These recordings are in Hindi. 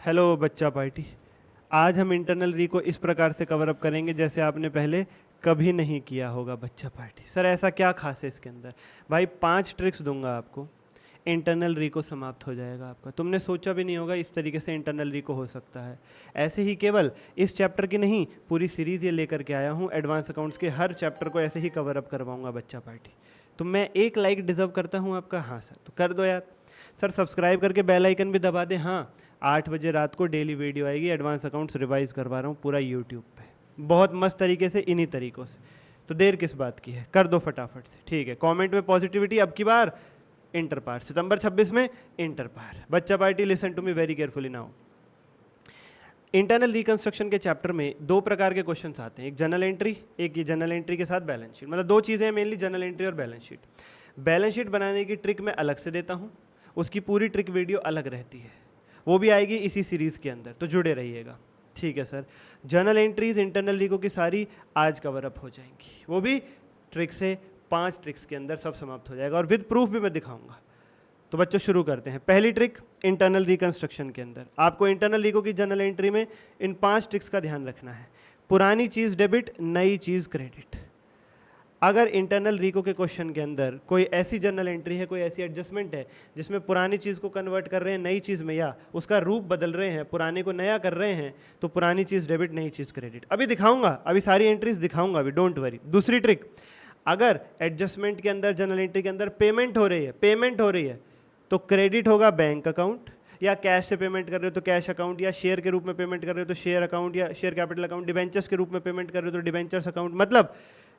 हेलो बच्चा पार्टी। आज हम इंटरनल री को इस प्रकार से कवर अप करेंगे जैसे आपने पहले कभी नहीं किया होगा बच्चा पार्टी। सर ऐसा क्या खास है इसके अंदर? भाई 5 ट्रिक्स दूंगा आपको, इंटरनल री को समाप्त हो जाएगा आपका। तुमने सोचा भी नहीं होगा इस तरीके से इंटरनल री को हो सकता है। ऐसे ही केवल इस चैप्टर की नहीं, पूरी सीरीज ये लेकर के आया हूँ। एडवांस अकाउंट्स के हर चैप्टर को ऐसे ही कवर अप करवाऊंगा बच्चा पार्टी। तो मैं एक लाइक डिजर्व करता हूँ आपका। हाँ सर, तो कर दो यार। सर सब्सक्राइब करके बेल आइकन भी दबा दें। हाँ, 8 बजे रात को डेली वीडियो आएगी। एडवांस अकाउंट्स रिवाइज करवा रहा हूँ पूरा यूट्यूब पे, बहुत मस्त तरीके से, इन्हीं तरीकों से। तो देर किस बात की है, कर दो फटाफट से। ठीक है, कमेंट में पॉजिटिविटी। अब की बार इंटर पार, सितंबर 26 में इंटर पार। बच्चा party listen to me very carefully now. Internal reconstruction के चैप्टर में 2 प्रकार के क्वेश्चंस आते हैं, एक जनरल एंट्री, एक ये जनरल एंट्री के साथ बैलेंस शीट। मतलब 2 चीज़ें हैं मेनली, जनरल एंट्री और बैलेंस शीट। बैलेंस शीट बनाने की ट्रिक मैं अलग से देता हूँ, उसकी पूरी ट्रिक वीडियो अलग रहती है, वो भी आएगी इसी सीरीज़ के अंदर, तो जुड़े रहिएगा। ठीक है sir. General entries internal RIICO की सारी आज कवर अप हो जाएंगी, वो भी ट्रिक से, 5 ट्रिक्स के अंदर सब समाप्त हो जाएगा और विद प्रूफ भी मैं दिखाऊंगा। तो बच्चों शुरू करते हैं। पहली ट्रिक इंटरनल रिकंस्ट्रक्शन के अंदर आपको इंटरनल रीको की जनरल एंट्री में इन 5 ट्रिक्स का ध्यान रखना है। पुरानी चीज़ डेबिट, नई चीज़ क्रेडिट। अगर इंटरनल रीको के क्वेश्चन के अंदर कोई ऐसी जनरल एंट्री है, कोई ऐसी एडजस्टमेंट है जिसमें पुरानी चीज़ को कन्वर्ट कर रहे हैं नई चीज़ में, या उसका रूप बदल रहे हैं, पुराने को नया कर रहे हैं, तो पुरानी चीज़ डेबिट, नई चीज़ क्रेडिट। अभी दिखाऊंगा, अभी सारी एंट्रीज दिखाऊंगा अभी, डोंट वरी। दूसरी ट्रिक, अगर एडजस्टमेंट के अंदर जनरल एंट्री के अंदर पेमेंट हो रही है तो क्रेडिट होगा बैंक अकाउंट, या कैश से पेमेंट कर रहे हो तो कैश अकाउंट, या शेयर के रूप में पेमेंट कर रहे हो तो शेयर अकाउंट, या शेयर कैपिटल अकाउंट, डिबेंचर्स के रूप में पेमेंट कर रहे हो तो डिबेंचर्स अकाउंट। मतलब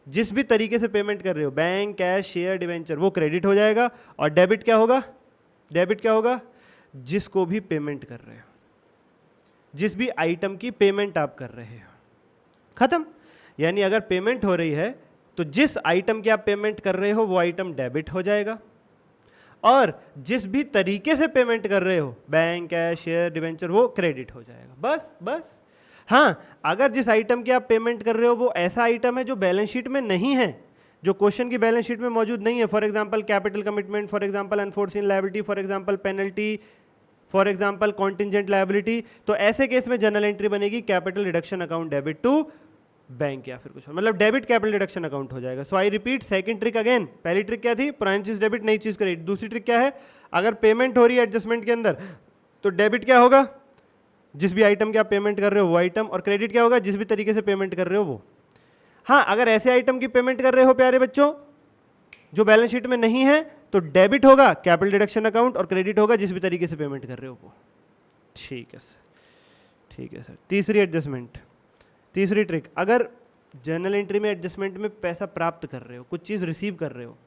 जिस भी तरीके से पेमेंट कर रहे हो, बैंक, कैश, शेयर, डिबेंचर, वो क्रेडिट हो जाएगा। और डेबिट क्या होगा? डेबिट क्या होगा? जिसको भी पेमेंट कर रहे हो, जिस भी आइटम की पेमेंट आप कर रहे हो, खत्म। यानी अगर पेमेंट हो रही है तो जिस आइटम की आप पेमेंट कर रहे हो वो आइटम डेबिट हो जाएगा, और जिस भी तरीके से पेमेंट कर रहे हो, बैंक, कैश, शेयर, डिबेंचर, वो क्रेडिट हो जाएगा। बस बस। हाँ, अगर जिस आइटम की आप पेमेंट कर रहे हो वो ऐसा आइटम है जो बैलेंस शीट में नहीं है, जो क्वेश्चन की बैलेंस शीट में मौजूद नहीं है, for example capital commitment, for example unforeseen liability, for example penalty, for example contingent liability, तो ऐसे केस में जनरल एंट्री बनेगी capital reduction account debit to bank, या फिर कुछ, मतलब डेबिट कैपिटल रिडक्शन अकाउंट हो जाएगा। So I repeat, second trick again. पहली ट्रिक क्या थी? पुरानी चीज डेबिट, नई चीज क्रेडिट। दूसरी ट्रिक क्या है? अगर पेमेंट हो रही है एडजस्टमेंट के अंदर तो डेबिट क्या होगा? जिस भी आइटम की आप पेमेंट कर रहे हो वो आइटम, और क्रेडिट क्या होगा? जिस भी तरीके से पेमेंट कर रहे हो वो। हाँ, अगर ऐसे आइटम की पेमेंट कर रहे हो प्यारे बच्चों जो बैलेंस शीट में नहीं है, तो डेबिट होगा कैपिटल डिडक्शन अकाउंट, और क्रेडिट होगा जिस भी तरीके से पेमेंट कर रहे हो वो। ठीक है सर, ठीक है सर। तीसरी एडजस्टमेंट, तीसरी ट्रिक, अगर जनरल एंट्री में एडजस्टमेंट में पैसा प्राप्त कर रहे हो, कुछ चीज़ रिसीव कर रहे हो,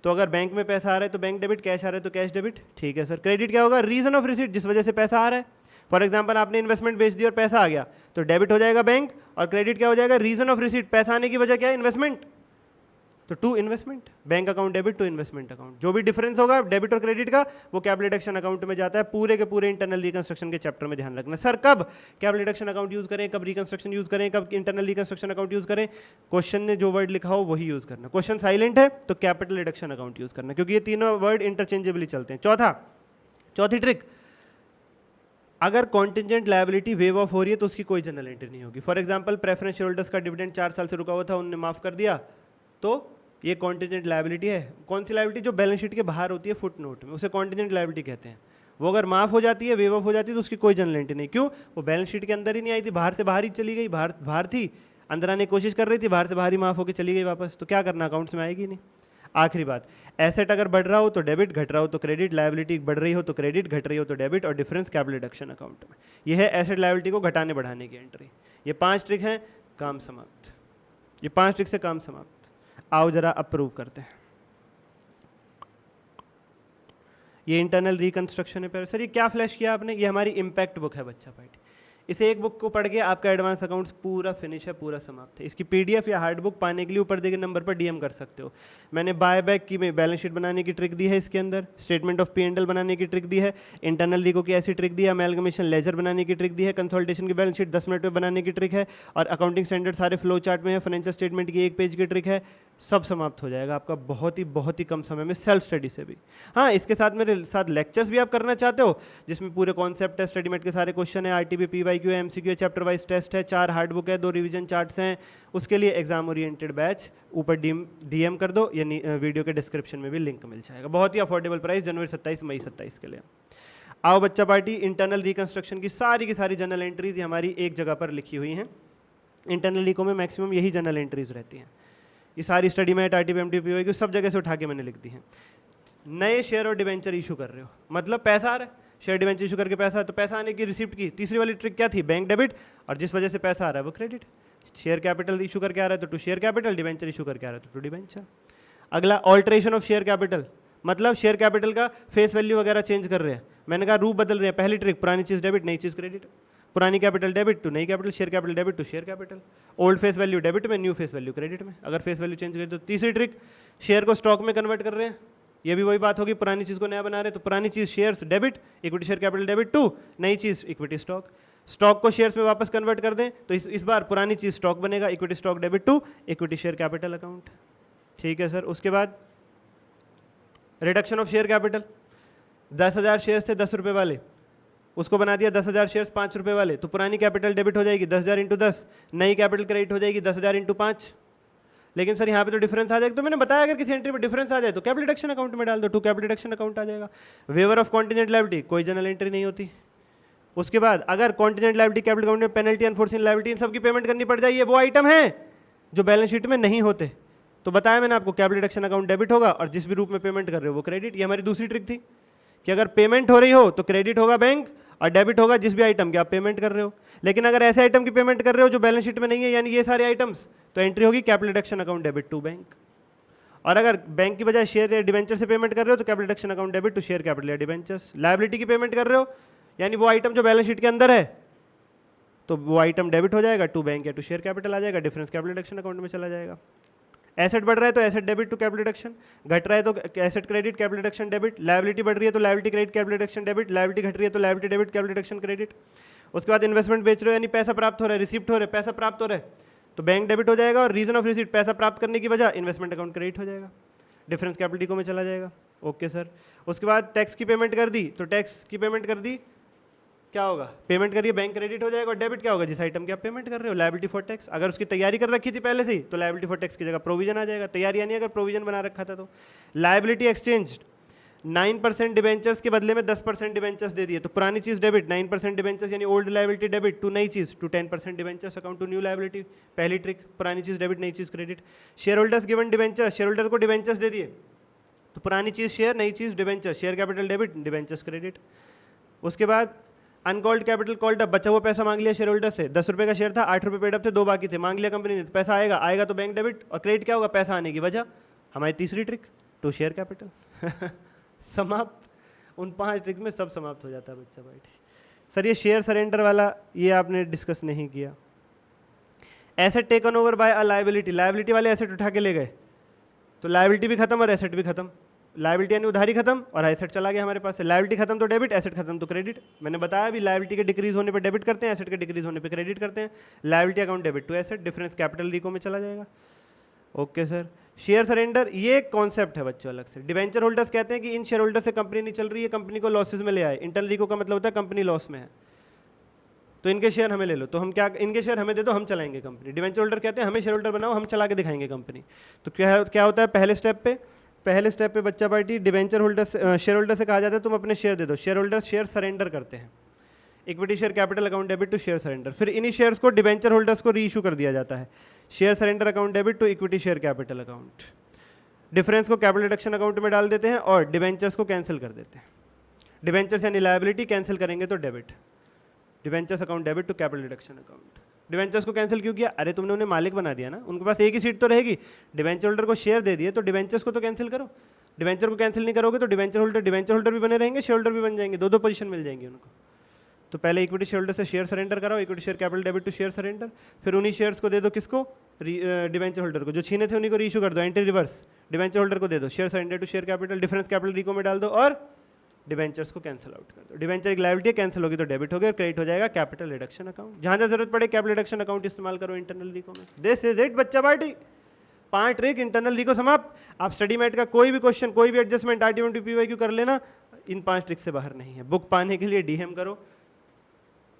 तो अगर बैंक में पैसा आ रहा है तो बैंक डेबिट, कैश आ रहा है तो कैश डेबिट। ठीक है सर। क्रेडिट क्या होगा? रीजन ऑफ रिसीट, जिस वजह से पैसा आ रहा है। फॉर एग्जांपल आपने इन्वेस्टमेंट बेच दी और पैसा आ गया, तो डेबिट हो जाएगा बैंक, और क्रेडिट क्या हो जाएगा? रीजन ऑफ रिसीट, पैसा आने की वजह क्या है? इन्वेस्टमेंट, तो to investment, bank account debit to investment account. जो भी डिफरेंस होगा डेबिट और क्रेडिट का, वो कैपिटल डिडक्शन अकाउंट में जाता है। पूरे के पूरे इंटरनल रिकंस्ट्रक्शन के चैप्टर में ध्यान रखना। सर कब कैपिटल डिडक्शन अकाउंट यूज करें, कब रिकंस्ट्रक्शन यूज करें, कब इंटरनल रिकंस्ट्रक्शन अकाउंट यूज करें? क्वेश्चन ने जो वर्ड लिखा हो वही यूज करना। क्वेश्चन साइलेंट है तो कैपिटल डिडक्शन अकाउंट यूज करना, क्योंकि ये तीनों वर्ड इंटरचेंजेबली चलते हैं। चौथी ट्रिक, अगर कॉन्टिंजेंट लायबिलिटी वेव ऑफ हो रही है तो उसकी कोई जनरल एंट्री नहीं होगी। For example preference share holders का डिविडेंड 4 साल से रुका हुआ था, उन्होंने माफ कर दिया, तो ये कॉन्टिंजेंट लायबिलिटी है। कौन सी लायबिलिटी? जो बैलेंस शीट के बाहर होती है फुट नोट में, उसे कॉन्टिंजेंट लायबिलिटी कहते हैं। वो अगर माफ हो जाती है, वेव ऑफ हो जाती है, तो उसकी कोई जनरल एंट्री नहीं। क्यों? वो बैलेंस शीट के अंदर ही नहीं आई थी, बाहर से बाहर ही चली गई, बाहर थी, अंदर आने की कोशिश कर रही थी, बाहर से बाहर ही माफ होकर चली गई वापस, तो क्या करना? अकाउंट्स में आएगी नहीं। आखिरी बात, एसेट अगर बढ़ रहा हो तो डेबिट, घट रहा हो तो क्रेडिट, लायबिलिटी बढ़ रही हो तो क्रेडिट, घट रही हो तो डेबिट, और डिफरेंस कैपिटल डिडक्शन अकाउंट में। यह है एसेट लायबिलिटी को घटाने बढ़ाने की एंट्री। ये 5 ट्रिक हैं, काम समाप्त। ये 5 ट्रिक से काम समाप्त। आओ जरा अप्रूव करते हैं। ये इंटरनल रिकंस्ट्रक्शन है। सर ये क्या फ्लैश किया आपने? ये हमारी इम्पैक्ट बुक है बच्चा पार्टी। इसे एक बुक को पढ़ के आपका एडवांस अकाउंट्स पूरा फिनिश है, पूरा समाप्त है। इसकी पीडीएफ या हार्ड बुक पाने के लिए ऊपर दिए गए नंबर पर डीएम कर सकते हो। मैंने बाय बैक की बैलेंस शीट बनाने की ट्रिक दी है इसके अंदर, स्टेटमेंट ऑफ P&L बनाने की ट्रिक दी है, इंटरनल रीको की ऐसी ट्रिक दी है, अमेलगमेशन लेजर बनाने की ट्रिक दी है, कंसोलिडेशन की बैलेंस शीट 10 मिनट में बनाने की ट्रिक है, और अकाउंटिंग स्टैंडर्ड सारे फ्लो चार्ट में है, फाइनेंशियल स्टेटमेंट की 1 पेज की ट्रिक है। सब समाप्त हो जाएगा आपका बहुत ही कम समय में, सेल्फ स्टडी से भी। हाँ, इसके साथ मेरे साथ लेक्चर्स भी आप करना चाहते हो जिसमें पूरे कॉन्सेप्ट है, स्टडीमेट के सारे क्वेश्चन है, RTP, PYQ, MCQ, chapter wise test है, 4 हार्ड बुक है, 2 रिवीजन चार्ट्स हैं, उसके लिए एग्जाम ओरिएंटेड बैच ऊपर डीएम कर दो, यानी वीडियो के डिस्क्रिप्शन में भी लिंक मिल जाएगा। बहुत ही अफोर्डेबल प्राइस, जनवरी 27 मई 27 के लिए। आओ बच्चा पार्टी, इंटरनल रिकंस्ट्रक्शन की सारी जनरल एंट्रीज ये हमारी एक जगह पर लिखी हुई हैं। इंटरनल रिको में मैक्सिमम यही जनरल एंट्रीज रहती हैं। ये सारी स्टडी में आरटीपी, एमटीपी, पीवाईक्यू सब जगह से उठा के मैंने लिख दी है। नए शेयर और डिवेंचर इशू कर रहे हो, मतलब पैसा आ रहा है, शेयर डिवेंचर इशू करके पैसा, तो पैसा आने की रिसिप्ट की तीसरी वाली ट्रिक क्या थी? बैंक डेबिट, और जिस वजह से पैसा आ रहा है वो क्रेडिट। शेयर कैपिटल इशू करके आ रहा है तो to share capital, debenture issue करके आ रहा है तो टू डिवेंचर। अगला ऑल्ट्रेशन ऑफ शेयर कैपिटल, मतलब शेयर कैपिटल का फेस वैल्यू वगैरह चेंज कर रहे हैं। मैंने कहा रूप बदल रहे हैं। पहली ट्रिक, पुरानी चीज़ डेबिट, नई चीज़ क्रेडिट। पुरानी कैपिटल डेबिट टू नई capital, share capital debit to share capital. Old face value debit में, न्यू फेस वैल्यू क्रेडिट में, अगर फेस वैल्यू चेंज करें तो। तीसरी ट्रिक, शेयर को स्टॉक में कन्वर्ट कर रहे हैं, ये भी वही बात होगी, पुरानी चीज़ को नया बना रहे हैं, तो पुरानी चीज़ shares debit, equity share capital debit to नई चीज़ इक्विटी स्टॉक। स्टॉक को शेयर्स में वापस कन्वर्ट कर दें तो इस बार पुरानी चीज़ स्टॉक बनेगा, equity stock debit to equity share capital account. ठीक है सर। उसके बाद reduction of share capital, 10,000 shares थे 10 रुपये वाले, उसको बना दिया 10,000 शेयर्स 5 रुपये वाले, तो पुरानी कैपिटल डेबिट हो जाएगी 10,000 इंटू 10, नई कैपिटल क्रेडिट हो जाएगी 10,000 इंटू 5। लेकिन सर यहाँ पे तो डिफरेंस आ जाएगा, तो मैंने बताया अगर किसी एंट्री में डिफरेंस आ जाए तो कैपिटल डिडक्शन अकाउंट में डाल दो, टू कैपिटल डिडक्शन अकाउंट आ जाएगा। वेवर ऑफ कॉन्टिजेंट लायबिलिटी, कोई जनरल एंट्री नहीं होती। उसके बाद अगर कॉन्टिजेंट लायबिलिटी, कैपिटल अकाउंट में पेनल्टी, अनफोर्सिन लायबिलिटी, इन सबकी पेमेंट करनी पड़ जाए, ये वो आइटम है जो बैलेंस शीट में नहीं होते। तो बताया मैंने आपको, कैपिटल डिडक्शन अकाउंट डेबिट होगा और जिस भी रूप में पेमेंट कर रहे हो वो क्रेडिट। ये हमारी दूसरी ट्रिक थी कि अगर पेमेंट हो रही हो तो क्रेडिट होगा बैंक और डेबिट होगा जिस भी आइटम की आप पेमेंट कर रहे हो। लेकिन अगर ऐसे आइटम की पेमेंट कर रहे हो जो बैलेंस शीट में नहीं है, यानी ये सारे आइटम्स, तो एंट्री होगी capital deduction account debit to bank. और अगर बैंक की बजाय शेयर या डिवेंचर से पेमेंट कर रहे हो तो capital deduction account debit to share capital या डिवेंचर्स। लायबिलिटी की पेमेंट कर रहे हो, यानी वो आइटम जो बैलेंस शीट के अंदर है, तो वो आइटम डेबिट हो जाएगा, टू बैंक या टू शेयर कैपिटल आ जाएगा, डिफरेंस कैपिटल डिडक्शन अकाउंट में चला जाएगा। एसेट बढ़ रहा है तो asset debit to capital deduction, घट रहा है तो asset credit capital deduction debit, liability बढ़ रही है तो liability credit capital deduction debit, liability घट रही है तो liability debit capital deduction credit. उसके बाद इन्वेस्टमेंट बेच रहे हो, यानी पैसा प्राप्त हो रहा है, रिसिप्ट हो रहा है, पैसा प्राप्त हो रहा है, तो बैंक डेबिट हो जाएगा और रीजन ऑफ रिसिप्ट पैसा प्राप्त करने की वजह इन्वेस्टमेंट अकाउंट क्रेडिट हो जाएगा, डिफरेंस कैपिटल को में चला जाएगा। Okay sir. उसके बाद टैक्स की पेमेंट कर दी, तो टैक्स की पेमेंट कर दी, क्या होगा? पेमेंट करिए, बैंक क्रेडिट हो जाएगा, और डेबिट क्या होगा? जिस आइटम की आप पेमेंट कर रहे हो, लायबिलिटी फॉर टैक्स। अगर उसकी तैयारी कर रखी थी पहले से ही तो लायबिलिटी फॉर टैक्स की जगह प्रोविजन आ जाएगा। तैयारी यानी अगर प्रोविजन बना रखा था तो। लायबिलिटी एक्सचेंज, 9% डिवेंचर्स के बदले में 10% डिवेंचर्स दे दिए, तो पुरानी चीज डेबिट, 9% डिवेंचर्स यानी ओल्ड लायबिलिटी डेबिट टू नई चीज, to 10% debentures account to new liability. पहली ट्रिक, पुरानी चीज डेबिट, नई चीज credit. Share holders given debenture, share holder को डिवेंचर्स दे दिए, तो पुरानी चीज शेयर, नई चीज debenture, share capital debit, debentures credit. उसके बाद अनकॉल्ड कैपिटल कॉल्ड अप, बचा हुआ पैसा मांग लिया शेयर होल्डर से, 10 रुपये का शेयर था, 8 रुपये पेड अप थे, 2 बाकी थे, मांग लिया कंपनी ने, तो पैसा आएगा, आएगा तो बैंक डेबिट, और क्रेडिट क्या होगा? पैसा आने की वजह। हमारी तीसरी ट्रिक, टू शेयर कैपिटल। समाप्त। उन 5 ट्रिक में सब समाप्त हो जाता है बच्चा भाई। सर ये शेयर सरेंडर वाला ये आपने डिस्कस नहीं किया। Asset taken over by a liability, liability वाले एसेट उठा के ले गए, तो लायबिलिटी भी खत्म और एसेट भी खत्म। लायबिलिटी यानी उधारी खत्म और एसेट चला गया हमारे पास से। लायबिलिटी खत्म तो डेबिट, एसेट खत्म तो क्रेडिट। मैंने बताया अभी, लायबिलिटी के डिक्रीज होने पे डेबिट करते हैं, एसेट के डिक्रीज होने पे क्रेडिट करते हैं। Liability account debit to asset, difference capital रिको में चला जाएगा। Okay sir. शेयर सरेंडर ये कॉन्सेप्ट है बच्चों अलग से। डिवेंचर होल्डर्स कहते हैं कि इन शेयर होल्डर से कंपनी नहीं चल रही है, कंपनी को लॉसेज में ले आए। इंटरनल रिको का मतलब होता है कंपनी लॉस में है, तो इनके शेयर हमें ले लो, तो हम क्या, इनके शेयर हमें दे दो, हम चलाएंगे कंपनी। डिवेंचर होल्डर कहते हैं हमें शेयर होल्डर बनाओ, हम चला के दिखाएंगे कंपनी। तो क्या होता है पहले स्टेप पे बच्चा party, debenture holder share holder से कहा जाता है तुम अपने शेयर दे दो। शेयर होल्डर शेयर सरेंडर करते हैं, equity share capital account debit to share surrender. फिर इन्हीं शेयर्स को डिवेंचर होल्डर्स को री इशू कर दिया जाता है, share surrender account debit to equity share capital account. Difference को कैपिटल डिडक्शन अकाउंट में डाल देते हैं और डिवेंचर्स को कैंसिल कर देते हैं। डिवेंचर्स यानी लायबिलिटी, कैंसिल करेंगे तो debit, debentures account debit to capital deduction account. Debentures को कैंसिल क्यों किया? अरे तुमने उन्हें मालिक बना दिया ना, उनके पास एक ही सीट तो रहेगी। डिवेंचर होल्डर को शेयर दे दिए तो डिवेंचर्स को तो कैंसिल करो। डिवेंचर को कैंसिल नहीं करोगे तो डिवेंचर होल्डर भी बने रहेंगे, शेयर होल्डर भी बन जाएंगे, 2 पोजीशन मिल जाएंगी उनको। तो पहले इक्विटी शेयर होल्डर से शेयर सरेंडर कराओ, equity share capital debit to share surrender, फिर उन्हीं शेयर्स को दे दो किसको, डिवेंचर होल्डर को, जो छीने थे उन्हीं को रीइश्यू कर दो, एंट्री रिवर्स, डिवेंचर होल्डर को दे दो, share surrender to share capital, difference capital रिको में डाल दो और डिवेंचर्स को कैंसिल आउट कर दो। डिवेंचर एक लायबिलिटी कैंसिल होगी तो डेबिट हो गया, क्रेडिट हो जाएगा कैपिटल रिडक्शन अकाउंट। जहां जहां जरूरत पड़े कैपिटल रिडक्शन अकाउंट इस्तेमाल करो इंटरनल रिको में। दिस इज इट बच्चा पार्टी, 5 ट्रिक इंटरनल रिको समाप्त। आप स्टडी मैट का कोई भी क्वेश्चन, कोई भी एडजस्टमेंट RT1 PYQ कर लेना, इन 5 ट्रिक से बाहर नहीं है। बुक पाने के लिए DM करो,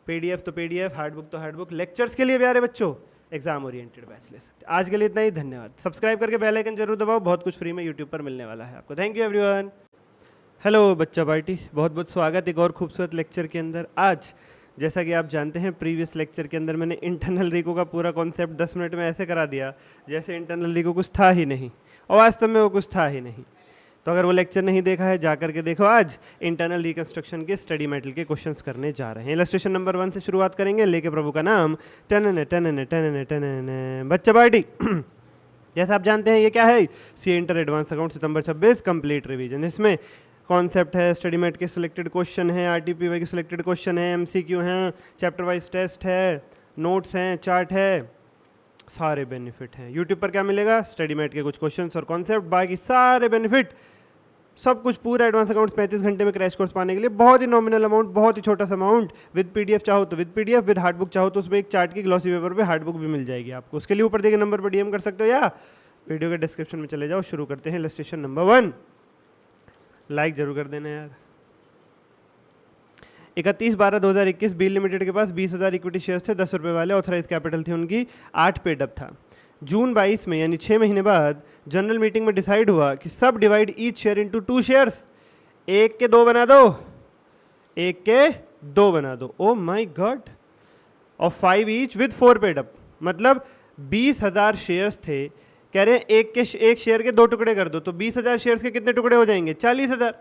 PDF तो PDF, हार्ड बुक तो हार्ड बुक। लेक्चर्स के लिए प्यारे बच्चों एग्जाम ओरिएंटेड बैच ले सकते। आज के लिए इतना ही, धन्यवाद। सब्सक्राइब करके बेल आइकन जरूर दबाओ, बहुत कुछ फ्री में यूट्यूब पर मिलने वाला है आपको। Thank you everyone. हेलो बच्चा पार्टी, बहुत बहुत स्वागत एक और खूबसूरत लेक्चर के अंदर। आज जैसा कि आप जानते हैं प्रीवियस लेक्चर के अंदर मैंने इंटरनल रिको का पूरा कॉन्सेप्ट 10 मिनट में ऐसे करा दिया जैसे इंटरनल रिको कुछ था ही नहीं, और वास्तव में वो कुछ था ही नहीं। तो अगर वो लेक्चर नहीं देखा है जा करके देखो। आज इंटरनल रिकंस्ट्रक्शन के स्टडी मेटल के क्वेश्चंस करने जा रहे हैं। इलस्ट्रेशन नंबर 1 से शुरुआत करेंगे, लेके प्रभु का नाम टनन टनन टनन टनन। बच्चा पार्टी जैसा आप जानते हैं ये क्या है, सी इंटर एडवांस अकाउंट सितंबर 26 कंप्लीट रिवीजन। इसमें कॉन्सेप्ट है, स्टडी मेट के सिलेक्टेड क्वेश्चन है, RTPY के सिलेक्टेड क्वेश्चन है, MCQ हैं, चैप्टर वाइज टेस्ट है, नोट्स हैं, चार्ट है, सारे बेनिफिट हैं। यूट्यूब पर क्या मिलेगा, स्टडी मेट के कुछ क्वेश्चंस और कॉन्सेप्ट, बाकी सारे बेनिफिट, सब कुछ पूरा एडवांस अकाउंट्स 35 घंटे में क्रैश कोर्स पाने के लिए बहुत ही नॉमिनल अमाउंट, बहुत ही छोटा सा अमाउंट। विद PDF चाहो तो with PDF, with hard book चाहो तो उसमें एक चार्ट की ग्लॉसी पेपर पे हार्ड बुक भी मिल जाएगी आपको। उसके लिए ऊपर दिए गए नंबर पर DM कर सकते हो या वीडियो के डिस्क्रिप्शन में चले जाओ। शुरू करते हैं इलस्ट्रेशन नंबर 1। लाइक जरूर कर देना यार। 31/12/2021 बील लिमिटेड के पास 20,000 इक्विटी शेयर्स थे, 10 रुपये वाले। ऑथराइज कैपिटल थी उनकी 8 पेड अप था। जून 22 में यानी 6 महीने बाद जनरल मीटिंग में डिसाइड हुआ कि सब divide each share into 2 shares, एक के 2 बना दो, एक के 2 बना दो। Oh my God. और 5 ईच विद 4 पेड अप, मतलब 20,000 शेयर्स थे, कह रहे हैं एक शेयर के 2 टुकड़े कर दो, तो 20,000 शेयर्स के कितने टुकड़े हो जाएंगे, 40,000।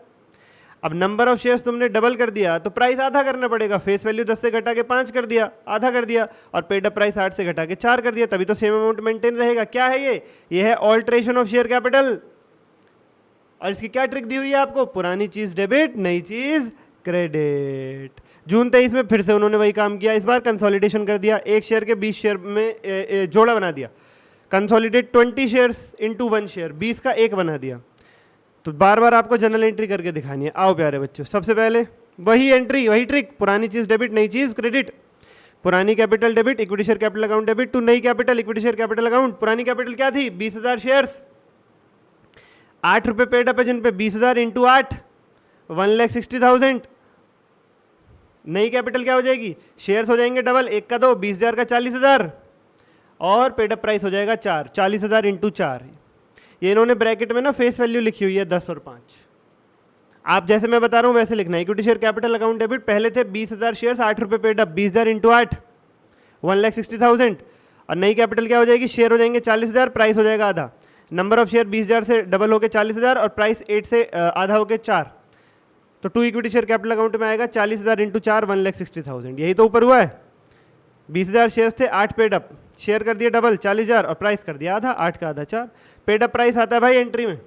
अब नंबर ऑफ शेयर्स तुमने डबल कर दिया तो प्राइस आधा करना पड़ेगा। फेस वैल्यू 10 से घटा के 5 कर दिया, आधा कर दिया, और पेड अप प्राइस 8 से घटा के 4 कर दिया, तभी तो सेम अमाउंट मेंटेन रहेगा। क्या है ये है ऑल्ट्रेशन ऑफ शेयर कैपिटल। और इसकी क्या ट्रिक दी हुई है आपको, पुरानी चीज डेबिट, नई चीज क्रेडिट। जून 23 में फिर से उन्होंने वही काम किया, इस बार कंसोलिडेशन कर दिया, एक शेयर के 20 शेयर में जोड़ा बना दिया। कंसोलिडेट 20 शेयर्स इनटू 1 शेयर, 20 का 1 बना दिया। तो बार बार आपको जनरल एंट्री करके दिखानी है। आओ प्यारे बच्चों, सबसे पहले वही एंट्री, वही ट्रिक, पुरानी चीज डेबिट, नई चीज क्रेडिट। पुरानी capital debit, equity share capital account debit to नई capital, equity share capital account. पुरानी कैपिटल क्या थी, 20,000 शेयर्स, 8 रुपये पेड अप है जिन पे 20,000 इंटू 8, 1,60,000। नई कैपिटल क्या हो जाएगी, शेयर्स हो जाएंगे डबल, 1 का 2, 20,000 का 40,000, और पेड अप प्राइस हो जाएगा 4, 40,000 इंटू 4। ये इन्होंने ब्रैकेट में ना फेस वैल्यू लिखी हुई है 10 और 5। आप जैसे मैं बता रहा हूँ वैसे लिखना है। Equity share capital account debit पहले थे 20,000 शेयर्स, 8 रुपये पेड अप, 20,000 इंटू 8, 1,60,000। और नई कैपिटल क्या हो जाएगी, शेयर हो जाएंगे 40,000, प्राइस हो जाएगा आधा। नंबर ऑफ शेयर 20,000 से डबल होकर 40,000, और प्राइस 8 से आधा होकर 4, तो 2 इक्विटी शेयर कैपिटल अकाउंट में आएगा 40,000 इंटू 4, 1,60,000। यही तो ऊपर हुआ है। 20,000 शेयर्स थे, 8 पेड अप, शेयर कर दिया डबल 40,000, और प्राइस कर दिया आधा, 8 का आधा 4। पेड अप प्राइस आता है भाई एंट्री में,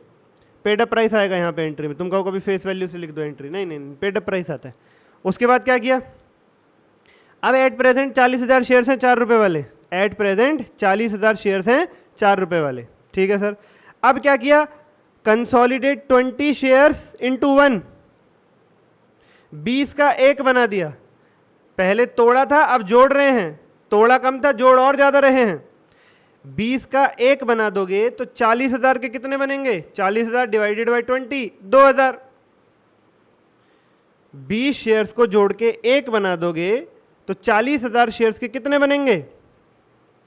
पेड अप प्राइस आएगा यहाँ पे एंट्री में। तुम कहो कभी फेस वैल्यू से लिख दो एंट्री, नहीं नहीं, पेड अप प्राइस आता है। उसके बाद क्या किया, अब एट प्रेजेंट 40,000 शेयर्स हैं 4 रुपये वाले, एट प्रेजेंट 40,000 शेयर्स हैं 4 रुपये वाले, ठीक है सर। अब क्या किया, कंसोलिडेट 20 शेयर्स इंटू 1, 20 का 1 बना दिया। पहले तोड़ा था, अब जोड़ रहे हैं, तोड़ा कम था, जोड़ और ज्यादा रहे हैं। 20 का 1 बना दोगे तो 40,000 के कितने बनेंगे, 40,000 डिवाइडेड बाई 20, 2,000। 20 शेयर्स को जोड़ के 1 बना दोगे तो 40,000 शेयर्स के कितने बनेंगे,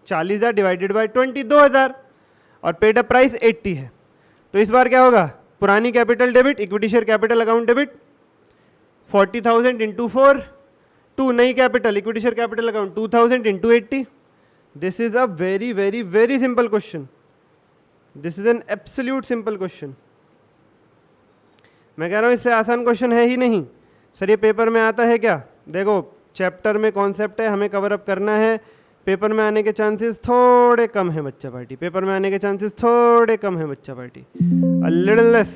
40,000 डिवाइडेड बाई 20, 2,000। और पेड अप प्राइस 80 है। तो इस बार क्या होगा, पुरानी capital debit, equity share capital account debit 40,000 into 4, to नई capital, equity share capital account 2,000 into 80। This is a very very very simple question, this is an absolute simple question. मैं कह रहा हूं इससे आसान क्वेश्चन है ही नहीं सर। ये पेपर में आता है क्या, देखो चैप्टर में कॉन्सेप्ट है, हमें कवर अप करना है। पेपर में आने के चांसेस थोड़े कम है बच्चा पार्टी, पेपर में आने के चांसेस थोड़े कम है बच्चा party, a little less.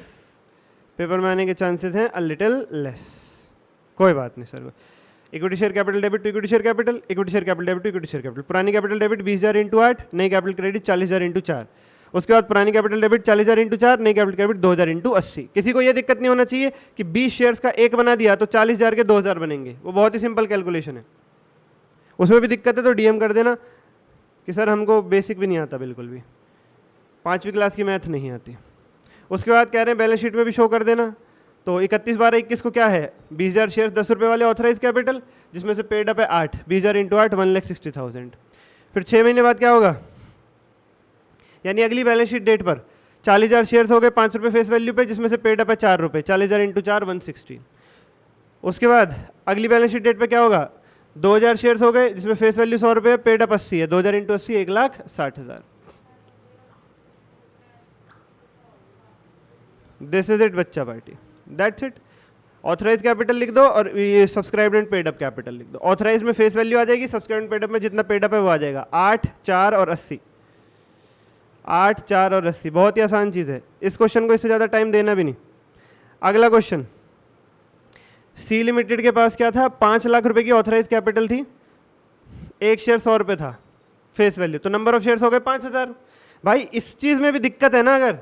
Paper में आने के चांसेस हैं अ लिटिल लेस, कोई बात नहीं sir. Equity share capital debit to equity share capital, equity share capital debit to equity share capital. पुरानी कैपिटल डेबिट 20,000 इंटू 8, नई कैपिटल क्रेडिट 40,000 इंटू 4। उसके बाद पुरानी कैपिटल डेबिट 40,000 इंटू 4, नई कैपिटल क्रेडिट 2,000 इंटू 80। किसी को यह दिक्कत नहीं होना चाहिए कि 20 शेयर्स का एक बना दिया तो 40,000 के 2,000 बनेंगे, वो बहुत ही सिंपल कैलकुलेशन है। उसमें भी दिक्कत है तो डीएम कर देना कि सर हमको बेसिक भी नहीं आता, बिल्कुल भी 5वीं क्लास की मैथ नहीं आती। उसके बाद कह रहे हैं बैलेंस शीट में भी शो कर देना। तो 31/12/21 को क्या है, 20,000 शेयर 10 रुपये वाले ऑथराइज कैपिटल, जिसमें से पेड अप है 8, 20,000 इंटू 8 1,60,000। फिर 6 महीने बाद क्या होगा, यानी अगली बैलेंस शीट डेट पर 40,000 शेयर्स हो गए 5 रुपये फेस वैल्यू पे, जिसमें से पेड अप है 4 रुपये, 40,000 इंटू 4 160। उसके बाद अगली बैलेंस शीट डेट पे क्या होगा, 2,000 शेयर्स हो गए जिसमें फेस वैल्यू 100 रुपये, पेड अप 80 है, 2,000 इंटू 80 1,60,000। दिस इज इट बच्चा party, that's it. Authorise capital लिख दो और ये subscribed and paid up capital लिख दो। ऑथराइज में फेस वैल्यू आ जाएगी, सब्सक्राइब्ड एंड पेड अप में जितना पेड अप है वो आ जाएगा 8, 4 और 80। 8, 4 और 80, बहुत ही आसान चीज़ है। इस क्वेश्चन को इससे ज़्यादा टाइम देना भी नहीं। अगला क्वेश्चन, सी लिमिटेड के पास क्या था, 5 लाख रुपए की ऑथराइज कैपिटल थी, एक शेयर 100 रुपये था फेस वैल्यू, तो नंबर ऑफ शेयर्स हो गए 5,000। भाई इस चीज़ में भी दिक्कत है ना, अगर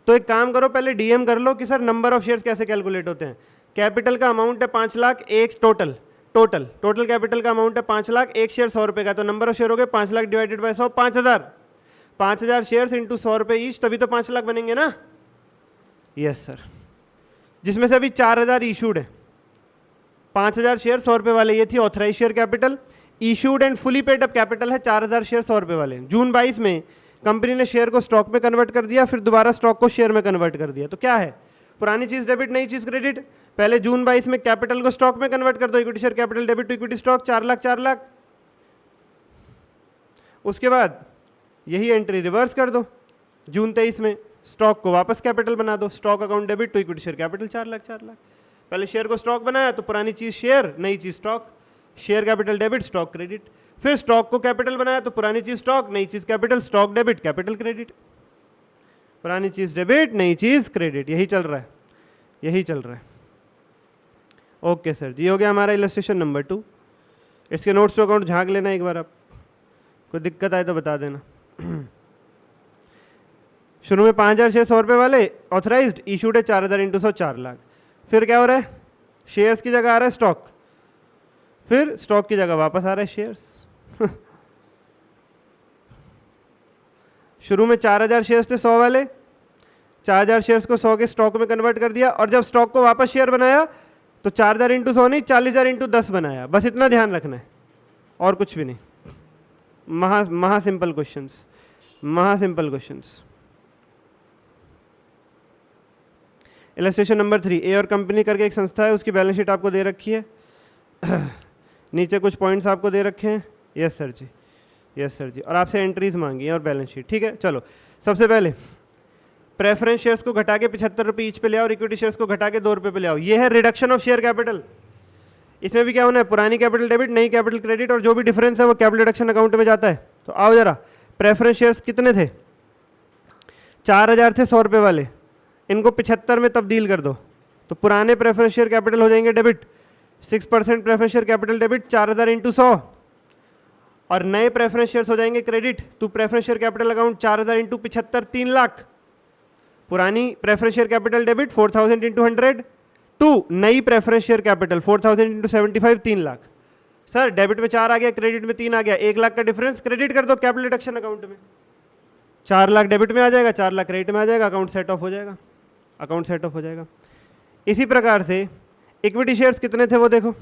तो एक काम करो, पहले डीएम कर लो कि सर नंबर ऑफ शेयर्स कैसे कैलकुलेट होते हैं। कैपिटल का अमाउंट है 5 लाख, एक टोटल कैपिटल का अमाउंट है 5 लाख, एक शेयर 100 रुपये का, तो नंबर ऑफ शेयर हो गए 5 lakh divided by 100, 5,000। 5,000 shares into 100 रुपये ईच, तभी तो 5 लाख बनेंगे ना। यस सर, जिसमें से अभी 4,000 इशूड है। 5,000 शेयर 100 रुपये वाले, ये थी authorise share capital. Issued and fully paid up capital है 4,000 शेयर 100 रुपये वाले। जून 22 में कंपनी ने शेयर को स्टॉक में कन्वर्ट कर दिया, फिर दोबारा स्टॉक को शेयर में कन्वर्ट कर दिया। तो क्या है, पुरानी चीज डेबिट, नई चीज क्रेडिट। पहले जून 22 में कैपिटल को स्टॉक में कन्वर्ट कर दो, equity share capital debit to equity stock 4 lakh 4 lakh. उसके बाद यही एंट्री रिवर्स कर दो, जून 23 में स्टॉक को वापस कैपिटल बना दो, stock account debit to equity share capital 4 lakh 4 lakh. पहले शेयर को स्टॉक बनाया तो पुरानी चीज शेयर, नई चीज stock, share capital debit stock credit. फिर स्टॉक को कैपिटल बनाया तो पुरानी चीज स्टॉक, नई चीज capital, stock debit capital credit. पुरानी चीज डेबिट, नई चीज क्रेडिट, यही चल रहा है, यही चल रहा है। ओके सर जी, हो गया हमारा इलस्ट्रेशन नंबर 2। इसके नोट्स टू अकाउंट झांक लेना एक बार आप, कोई दिक्कत आए तो बता देना। शुरू में 5,000 शेयर 100 रुपये वाले ऑथराइज्ड, इशूड है 4,000 इंटू 100 4 लाख। फिर क्या हो रहा है, शेयर्स की जगह आ रहा है स्टॉक, फिर स्टॉक की जगह वापस आ रहा है शेयर्स। शुरू में 4,000 शेयर्स थे 100 वाले, 4,000 शेयर्स को 100 के स्टॉक में कन्वर्ट कर दिया, और जब स्टॉक को वापस शेयर बनाया तो 4,000 इंटू 100 नहीं, 40,000 इंटू 10 बनाया। बस इतना ध्यान रखना है और कुछ भी नहीं। महा सिंपल क्वेश्चंस, महा सिंपल क्वेश्चंस। इलस्ट्रेशन नंबर 3, ए और कंपनी करके एक संस्था है, उसकी बैलेंस शीट आपको दे रखी है। नीचे कुछ पॉइंट्स आपको दे रखे हैं। यस सर जी, यस सर जी, और आपसे एंट्रीज मांगी हैं और बैलेंस शीट। ठीक है, चलो सबसे पहले प्रेफरेंस शेयर्स को घटा के 75 रुपये ईच पे ले आओ और इक्विटी शेयर्स को घटा के 2 रुपये पे ले आओ। ये है रिडक्शन ऑफ शेयर कैपिटल। इसमें भी क्या होना है, पुरानी कैपिटल डेबिट, नई कैपिटल क्रेडिट, और जो भी डिफरेंस है वो कैपिटल रिडक्शन अकाउंट में जाता है। तो आओ जरा, प्रेफरेंस शेयर्स कितने थे, 4,000 थे 100 रुपये वाले, इनको 75 में तब्दील कर दो तो पुराने प्रेफरेंस शेयर कैपिटल हो जाएंगे debit, 6% preference share capital debit 4,000 into 100, और नए प्रेफरेंस शेयर्स हो जाएंगे credit to preference share capital account 4,000 into 75 3 lakh. पुरानी preference share capital debit 4,000 into 100 to नई preference share capital 4,000 into 75 3 lakh. Sir debit में 4 आ गया, क्रेडिट में 3 आ गया, 1 लाख का डिफरेंस क्रेडिट कर दो कैपिटल रिडक्शन अकाउंट में। 4 लाख डेबिट में आ जाएगा, 4 लाख क्रेडिट में आ जाएगा, अकाउंट सेट ऑफ हो जाएगा, अकाउंट सेट ऑफ हो जाएगा। इसी प्रकार से इक्विटी शेयर्स कितने थे वो देखो,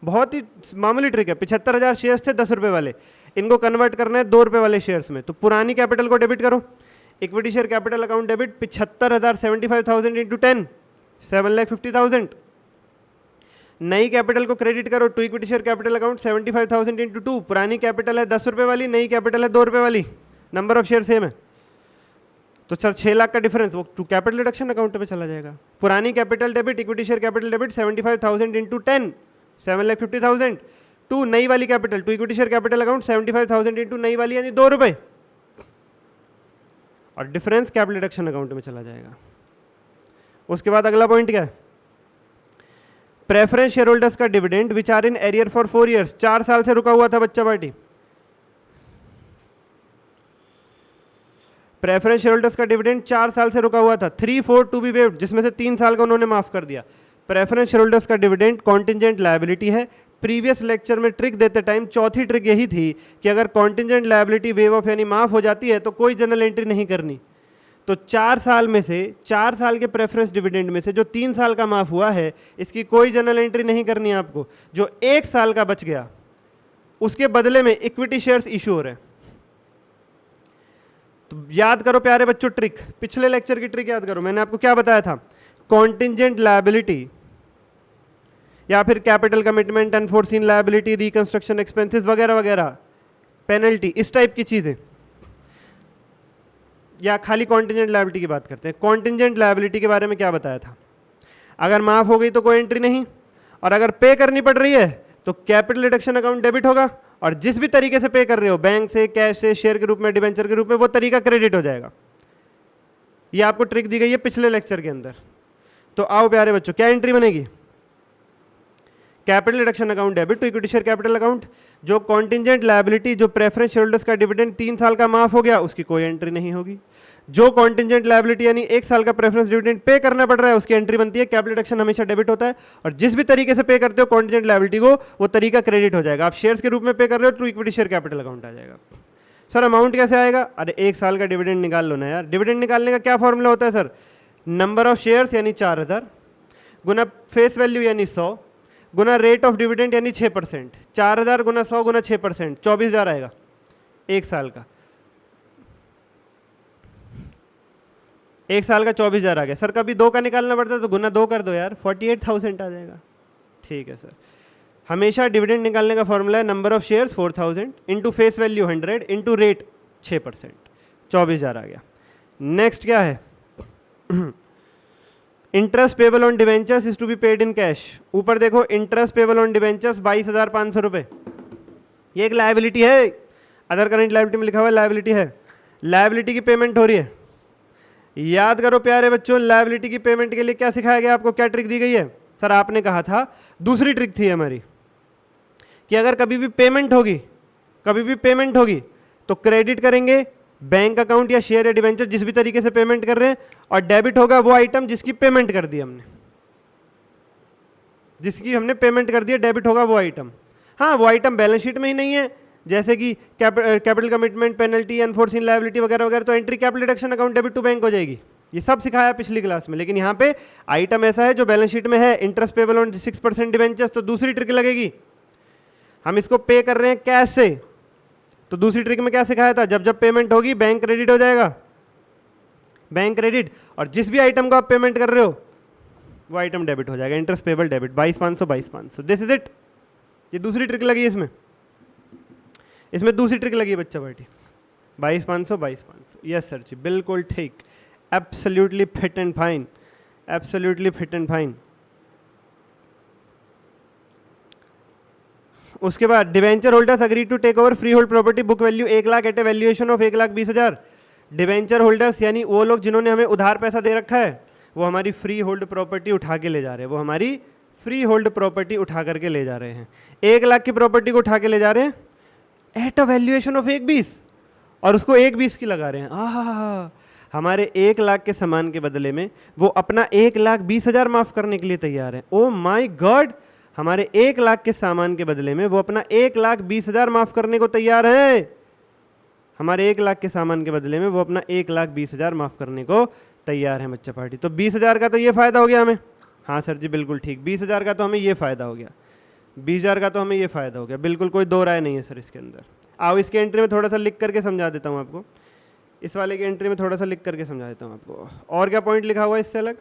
बहुत ही मामूली ट्रिक है। 75,000 शेयर्स थे 10 रुपये वाले, इनको कन्वर्ट करना है 2 रुपये वाले शेयर्स में। तो पुरानी कैपिटल को डेबिट करो, equity share capital account debit 75,000 75,000 into 10 7,50,000। नई कैपिटल को क्रेडिट करो to equity share capital account 75,000 into 2। पुरानी कैपिटल है 10 रुपये वाली, नई कैपिटल है 2 रुपये वाली, नंबर ऑफ शेयर सेम है, तो सर 6 लाख का डिफरेंस वो टू कैपिटल रिडक्शन अकाउंट में चला जाएगा। पुरानी capital debit, equity share capital debit 75,000 into 10 7,50,000 to नई वाली capital to equity share capital account 75,000 into नई वाली यानी 2 रुपये, और डिफरेंस कैपिटल रिडक्शन अकाउंट में चला जाएगा। उसके बाद अगला पॉइंट क्या है, प्रेफरेंस शेयर होल्डर्स का dividend which are in arrear for 4 years, 4 साल से रुका हुआ था बच्चा पार्टी। प्रेफरेंस शेयर होल्डर्स का डिविडेंड 4 साल से रुका हुआ था, 3, 4 टू बी वेव्ड, जिसमें से 3 साल का उन्होंने माफ कर दिया। प्रेफरेंस शेयर होल्डर्स का डिविडेंड कॉन्टिजेंट लायबिलिटी है। प्रीवियस लेक्चर में ट्रिक देते टाइम चौथी ट्रिक यही थी कि अगर कॉन्टिजेंट लायबिलिटी वेव ऑफ यानी माफ हो जाती है तो कोई जनरल एंट्री नहीं करनी। तो 4 साल में से, 4 साल के प्रेफरेंस डिविडेंड में से जो 3 साल का माफ हुआ है, इसकी कोई जनरल एंट्री नहीं करनी है आपको। जो 1 साल का बच गया उसके बदले में इक्विटी शेयर्स इशू हो रहे हैं। तो याद करो प्यारे बच्चों ट्रिक, पिछले लेक्चर की ट्रिक याद करो। मैंने आपको क्या बताया था, कॉन्टिजेंट लायबिलिटी या फिर capital commitment, unforeseen liability, reconstruction expenses वगैरह वगैरह, पेनल्टी, इस टाइप की चीजें, या खाली कॉन्टिजेंट लायबिलिटी की बात करते हैं। कॉन्टिजेंट लायबिलिटी के बारे में क्या बताया था, अगर माफ हो गई तो कोई एंट्री नहीं, और अगर पे करनी पड़ रही है तो कैपिटल रिडक्शन अकाउंट डेबिट होगा, और जिस भी तरीके से पे कर रहे हो, बैंक से, कैश से, शेयर के रूप में, डिवेंचर के रूप में, वो तरीका क्रेडिट हो जाएगा। ये आपको ट्रिक दी गई है पिछले लेक्चर के अंदर। तो आओ प्यारे बच्चों, क्या एंट्री बनेगी, capital reduction account debit to equity share capital account. जो कॉन्टिजेंट लायबिलिटी, जो प्रेफरेंस शेयर होल्डर्स का डिविडेंड 3 साल का माफ हो गया, उसकी कोई एंट्री नहीं होगी। जो कॉन्टिजेंट लायबिलिटी यानी 1 साल का प्रेफरेंस डिविडेंड पे करना पड़ रहा है, उसकी एंट्री बनती है। कैपिटल रिडक्शन हमेशा डेबिट होता है, और जिस भी तरीके से पे करते हो कॉन्टिजेंट लायबिलिटी को, वो तरीका क्रेडिट हो जाएगा। आप शेयर्स के रूप में पे कर रहे हो तो इक्विटी शेयर कैपिटल अकाउंट आ जाएगा। सर अमाउंट कैसे आएगा, अरे 1 साल का डिविडेंड निकाल लो ना यार। डिविडेंड निकालने का क्या फॉर्मूला होता है सर, नंबर ऑफ शेयर्स यानी 4000 गुना फेस वैल्यू यानी 100 गुना रेट ऑफ डिविडेंड यानी 6%। 4000 गुना 100 गुना 6%, 24,000 आएगा 1 साल का। 1 साल का 24,000 आ गया। सर कभी 2 का निकालना पड़ता है तो गुना 2 कर दो यार, 48,000 आ जाएगा। ठीक है सर, हमेशा डिविडेंड निकालने का फॉर्मूला है number of shares 4000 into face value 100 into rate 6%, 24,000 आ गया। नेक्स्ट क्या है, interest payable on debentures is to be paid in cash. ऊपर देखो, इंटरेस्ट पेबल ऑन डिवेंचर्स 22,500 रुपये, ये एक लायबिलिटी है, अदर करंट लायबिलिटी में लिखा हुआ है लायबिलिटी है। लायबिलिटी की पेमेंट हो रही है। याद करो प्यारे बच्चों, लायबिलिटी की पेमेंट के लिए क्या सिखाया गया आपको, क्या ट्रिक दी गई है। सर आपने कहा था, दूसरी ट्रिक थी हमारी कि अगर कभी भी पेमेंट होगी, कभी भी पेमेंट होगी तो क्रेडिट करेंगे बैंक अकाउंट या शेयर या डिवेंचर, जिस भी तरीके से पेमेंट कर रहे हैं, और डेबिट होगा वो आइटम जिसकी पेमेंट कर दी हमने, जिसकी हमने पेमेंट कर दी, डेबिट होगा वो आइटम। हाँ, वो आइटम बैलेंस शीट में ही नहीं है, जैसे कि capital commitment, penalty, unforeseen liability वगैरह वगैरह, तो entry capital reduction account debit to bank हो जाएगी। ये सब सिखाया पिछली क्लास में। लेकिन यहाँ पे आइटम ऐसा है जो बैलेंस शीट में है, इंटरेस्ट पेबल ऑन 6% डिवेंचर्स, तो दूसरी ट्रिक लगेगी। हम इसको पे कर रहे हैं कैश से, तो दूसरी ट्रिक में क्या सिखाया था, जब जब पेमेंट होगी बैंक क्रेडिट हो जाएगा, बैंक क्रेडिट, और जिस भी आइटम को आप पेमेंट कर रहे हो वो आइटम डेबिट हो जाएगा, interest payable debit 22,500 22,500। This is it. ये दूसरी ट्रिक लगी इसमें, इसमें दूसरी ट्रिक लगी बच्चा पार्टी, 22,500 22,500। यस सर जी, बिल्कुल ठीक, absolutely fit and fine, absolutely fit and fine. उसके बाद debenture holders agree to take over free hold property book value 1 lakh at a valuation of 1,20,000। Debenture holders यानी वो लोग जिन्होंने हमें उधार पैसा दे रखा है, वो हमारी फ्री होल्ड प्रॉपर्टी उठा के ले जा रहे हैं, वो हमारी फ्री होल्ड प्रॉपर्टी उठा करके ले जा रहे हैं। 1 लाख की प्रॉपर्टी को उठा के ले जा रहे हैं एट अ वैल्यूएशन ऑफ 1,20 और उसको 1,20 की लगा रहे हैं। आहा, हमारे 1 लाख के सामान के बदले में वो अपना 1,20,000 माफ करने के लिए तैयार है। ओ माय गॉड, हमारे 1 लाख के सामान के बदले में वो अपना 1,20,000 माफ करने को तैयार है। हमारे 1 लाख के सामान के बदले में वो अपना 1,20,000 माफ करने को तैयार है बच्चा पार्टी। तो 20,000 का तो ये फायदा हो गया हमें। हाँ सर जी बिल्कुल ठीक, 20,000 का तो हमें ये फायदा हो गया, 20,000 का तो हमें ये फायदा हो गया, बिल्कुल कोई दो राय नहीं है सर इसके अंदर। आओ इसके एंट्री में थोड़ा सा लिख करके समझा देता हूँ आपको, इस वाले की एंट्री में थोड़ा सा लिख करके समझा देता हूँ आपको। और क्या पॉइंट लिखा हुआ है इससे अलग,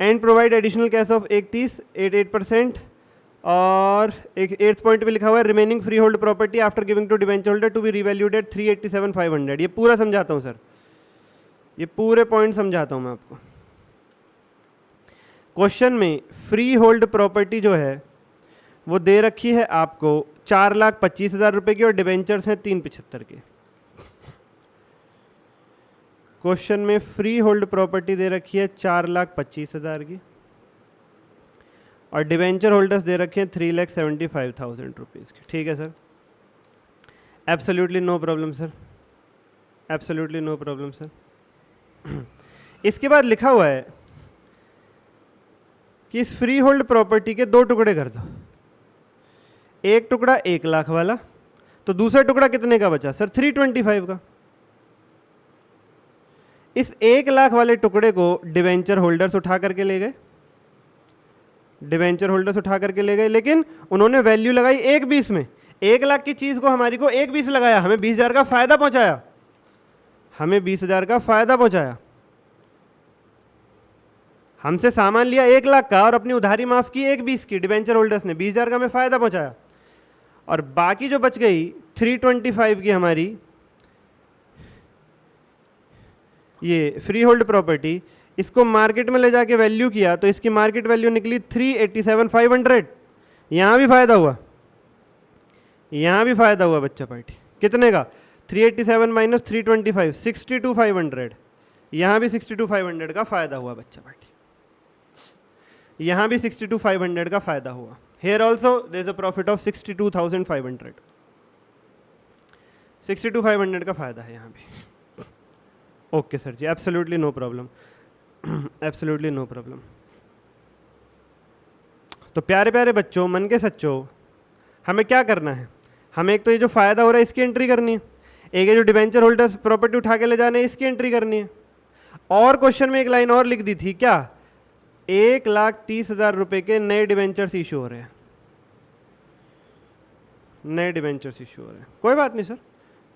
and provide additional cash of 31.88%, और एक 8th पॉइंट पे लिखा हुआ है remaining free hold property after giving to debenture holder to be revalued at 387,500। ये पूरा समझाता हूँ सर, ये पूरे पॉइंट समझाता हूँ मैं आपको। क्वेश्चन में फ्री होल्ड प्रॉपर्टी जो है वो दे रखी है आपको 4,25,000 रुपए की, और डिवेंचर्स हैं 375 के। क्वेश्चन में फ्री होल्ड प्रॉपर्टी दे रखी है 4,25,000 की और डिवेंचर होल्डर्स दे रखे हैं 3,75,000 रुपीज़ की। ठीक है sir, absolutely no problem sir, absolutely no problem sir. इसके बाद लिखा हुआ है कि इस फ्री होल्ड प्रॉपर्टी के 2 टुकड़े कर दो, एक टुकड़ा 1 लाख वाला, तो दूसरा टुकड़ा कितने का बचा सर? 325 का। इस 1 लाख वाले टुकड़े को डिवेंचर होल्डर्स उठा करके ले गए, डिवेंचर होल्डर्स उठा करके ले गए, लेकिन उन्होंने वैल्यू लगाई 1,20 में। 1 लाख की चीज को हमारी को 1,20 लगाया, हमें 20,000 का फायदा पहुंचाया, हमें 20,000 का फायदा पहुंचाया। हमसे सामान लिया 1 लाख का और अपनी उधारी माफ की 1,20 की, डिवेंचर होल्डर्स ने 20,000 का हमें फायदा पहुंचाया। और बाकी जो बच गई 325 की हमारी ये फ्री होल्ड प्रॉपर्टी, इसको मार्केट में ले जाके वैल्यू किया तो इसकी मार्केट वैल्यू निकली 387,500। यहां भी फायदा हुआ, यहां भी फायदा हुआ बच्चा पार्टी। कितने का? 387 माइनस 325, 62,500। यहां भी 62,500 का फायदा हुआ बच्चा पार्टी, यहां भी 62,500 का फायदा हुआ। Here also there is a profit of 62,500, 62,500 का फायदा है यहाँ भी। Okay sir ji, absolutely no problem, absolutely no problem. तो प्यारे प्यारे बच्चों, मन के सच्चों, हमें क्या करना है? हमें एक तो ये जो फायदा हो रहा है इसकी एंट्री करनी है, एक ये जो डिवेंचर होल्डर्स प्रॉपर्टी उठा के ले जाने इसकी एंट्री करनी है। और क्वेश्चन में एक लाइन और लिख दी थी क्या? 1,30,000 रुपए के नए डिवेंचर्स इशू हो रहे हैं, नए डिवेंचर्स इशू हो रहे हैं। कोई बात नहीं सर,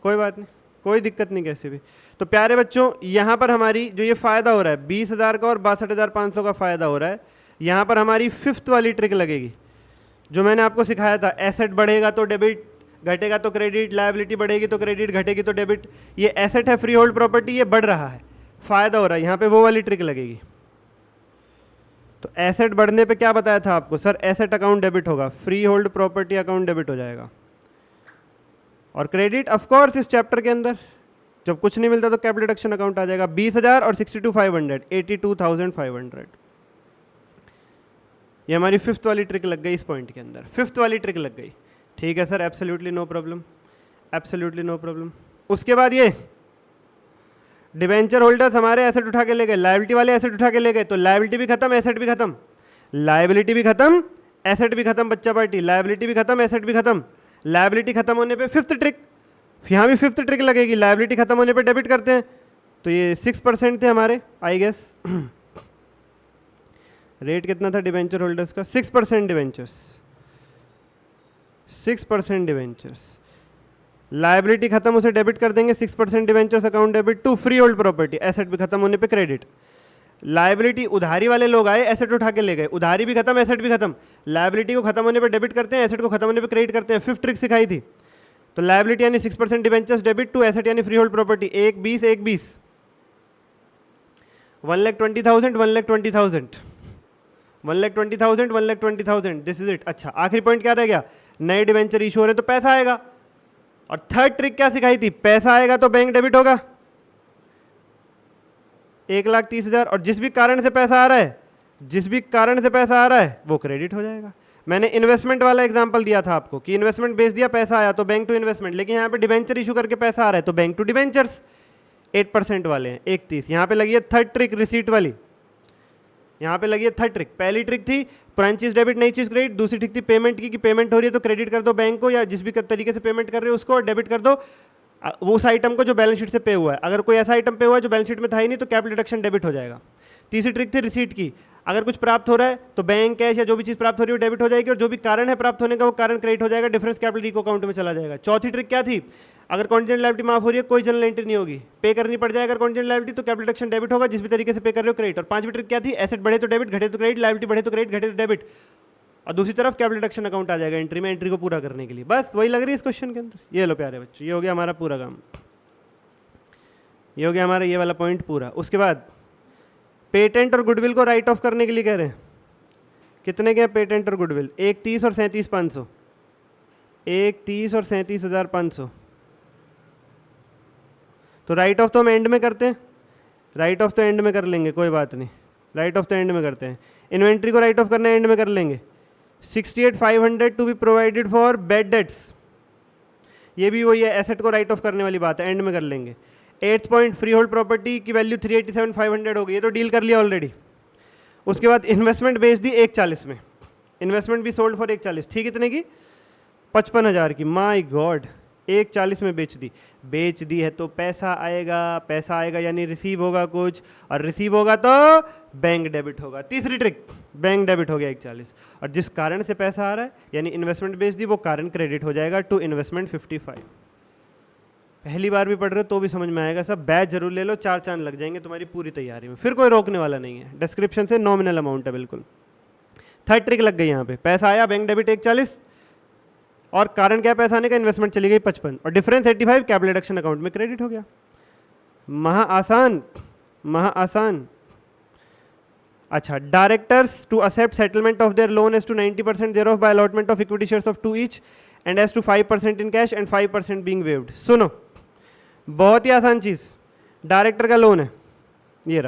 कोई बात नहीं, कोई दिक्कत नहीं कैसे भी। तो प्यारे बच्चों, यहाँ पर हमारी जो ये फायदा हो रहा है 20,000 का और 62,500 का फायदा हो रहा है, यहाँ पर हमारी 5th वाली ट्रिक लगेगी जो मैंने आपको सिखाया था। एसेट बढ़ेगा तो डेबिट, घटेगा तो क्रेडिट, लायबिलिटी बढ़ेगी तो क्रेडिट, घटेगी तो डेबिट। ये एसेट है फ्री होल्ड प्रॉपर्टी, ये बढ़ रहा है, फायदा हो रहा है, यहाँ पे वो वाली ट्रिक लगेगी। तो एसेट बढ़ने पे क्या बताया था आपको? सर एसेट अकाउंट डेबिट होगा, free hold property account debit हो जाएगा। और क्रेडिट ऑफ कोर्स इस चैप्टर के अंदर जब कुछ नहीं मिलता तो कैपिटल डिडक्शन अकाउंट आ जाएगा। 20,000 और 62,500, 82,500। ये हमारी 5th वाली ट्रिक लग गई इस पॉइंट के अंदर, 5th वाली ट्रिक लग गई। ठीक है sir, absolutely no problem, absolutely no problem. उसके बाद ये डिवेंचर होल्डर्स हमारे एसेट उठा के ले गए, लायबिलिटी वाले एसेट उठा के ले गए, तो लायबिलिटी भी खत्म, एसेट भी खत्म, लायबिलिटी भी खत्म, एसेट भी खत्म बच्चा पार्टी, लायबिलिटी भी खत्म, एसेट भी खत्म। लायबिलिटी खत्म होने पे 5th ट्रिक, यहाँ भी 5th ट्रिक लगेगी। लायबिलिटी खत्म होने पे डेबिट करते हैं, तो ये 6% थे हमारे, आई गेस। रेट कितना था डिवेंचर होल्डर्स का? 6% डिवेंचर्स, 6% डिवेंचर्स। लायबिलिटी खत्म, उसे डेबिट कर देंगे, 6% debentures account debit to free hold property. Asset भी खत्म होने पे क्रेडिट। लायबिलिटी, उधारी वाले लोग आए, एसेट उठा के ले गए, उधारी भी खत्म, एसेट भी खत्म। लायबिलिटी को खत्म होने पे डेबिट करते हैं, एसेट को खत्म होने पे क्रेडिट करते हैं। 5th ट्रिक सिखाई थी। तो लायबिलिटी यानी 6% डिवेंचर्स डेबिट टू एसेट यानी free hold property. 1,20, 1,20, 1,20,000, 1,20,000, 1,20,000, 1,20,000। This is it. अच्छा, आखिरी पॉइंट क्या रह गया? नए डिवेंचर इशू हो रहे तो पैसा आएगा। और 3rd ट्रिक क्या सिखाई थी? पैसा आएगा तो बैंक डेबिट होगा, 1,30,000, और जिस भी कारण से पैसा आ रहा है, जिस भी कारण से पैसा आ रहा है वो क्रेडिट हो जाएगा। मैंने इन्वेस्टमेंट वाला एग्जांपल दिया था आपको कि इन्वेस्टमेंट बेच दिया, पैसा आया तो बैंक टू इन्वेस्टमेंट, लेकिन यहाँ पे डिवेंचर इशू करके पैसा आ रहा है तो बैंक टू डिवेंचर्स। 8% वाले हैं, 31। यहाँ पे लगी है 3rd ट्रिक, रिसीट वाली। यहाँ पे लगी है 3rd ट्रिक। पहली ट्रिक थी पुरानी चीज डेबिट, नई चीज क्रेडिट। दूसरी ट्रिक थी पेमेंट की, कि पेमेंट हो रही है तो क्रेडिट कर दो बैंक को, या जिस भी तरीके से पेमेंट कर रहे हो उसको, और डेबिट कर दो वो उस आइटम को जो बैलेंस शीट से पे हुआ है। अगर कोई ऐसा आइटम पे हुआ है जो बैलेंस शीट में था ही नहीं तो कैपिटल डिडक्शन डेबिट हो जाएगा। तीसरी ट्रिक थी रिसीट की, अगर कुछ प्राप्त हो रहा है तो बैंक कैश या जो भी चीज प्राप्त हो रही है वो डेबिट हो जाएगी, और जो भी कारण है प्राप्त होने का वो कारण क्रेडिट हो जाएगा, डिफरेंस कैपिटल इको अकाउंट में चला जाएगा। चौथी ट्रिक क्या थी? अगर कॉन्टिजेंट लायबिलिटी माफ हो रही है कोई जनरल एंट्री नहीं होगी, पे करनी पड़ जाएगा। अगर कॉन्टिजेंट लायबिलिटी तो कैपिटल डिडक्शन डेबिट होगा, जिस भी तरीके से पे कर रहे हो क्रेडिट। और 5वीं ट्रिक क्या थी? एसेट बढ़े तो डेबिट, घटे तो क्रेडिट, लायबिलिटी बढ़े तो क्रेडिट, घटे तो डेबिट, और दूसरी तरफ कैपिटल डिडक्शन अकाउंट आ जाएगा एंट्री में, एंट्री को पूरा करने के लिए। बस वही लग रही है इस क्वेश्चन के अंदर। ये लो प्यारे बच्चों, ये हो गया हमारा पूरा काम, ये हो गया हमारा ये वाला पॉइंट पूरा। उसके बाद पेटेंट और गुडविल को राइट ऑफ करने के लिए कह रहे हैं। कितने के हैं पेटेंट और गुडविल? 1,30 और 37,500, 1,30 और 37,500। तो राइट ऑफ तो हम एंड में करते हैं, राइट ऑफ तो एंड में कर लेंगे, कोई बात नहीं, राइट ऑफ तो एंड में करते हैं। इन्वेंट्री को राइट ऑफ करना है, एंड में कर लेंगे। 68,500 to be provided for bad debts, ये भी वही है, एसेट को राइट ऑफ करने वाली बात है, एंड में कर लेंगे। 8th point free hold property की वैल्यू 387,500 हो गई, ये तो डील कर लिया ऑलरेडी। उसके बाद इन्वेस्टमेंट बेच दी 140 में, इन्वेस्टमेंट भी सोल्ड फॉर 140, ठीक इतने की 55,000 की, माय गॉड 140 में बेच दी है तो पैसा आएगा यानी रिसीव होगा कुछ, और रिसीव होगा तो बैंक डेबिट होगा। तीसरी ट्रिक, बैंक डेबिट हो गया 140, और जिस कारण से पैसा आ रहा है यानी इन्वेस्टमेंट बेच दी, वो कारण क्रेडिट हो जाएगा टू इन्वेस्टमेंट 55। पहली बार भी पढ़ रहे हो तो भी समझ में आएगा सब, बैच जरूर ले लो, 4 चांद लग जाएंगे तुम्हारी पूरी तैयारी में, फिर कोई रोकने वाला नहीं है। डिस्क्रिप्शन से नॉमिनल अमाउंट है बिल्कुल। थर्ड ट्रिक लग गई यहाँ पे, पैसा आया बैंक डेबिट 140, और कारण क्या पैसा आने का, इन्वेस्टमेंट चली गई 55, और डिफरेंस 85 कैपिटल रिडक्शन अकाउंट में क्रेडिट हो गया। महा आसान। अच्छा, directors to accept settlement of their loan as to 90% their of by allotment of equity shares of 2 each and as to 5% in cash and 5% being waived. सुनो, बहुत ही आसान चीज, डायरेक्टर का लोन है, ये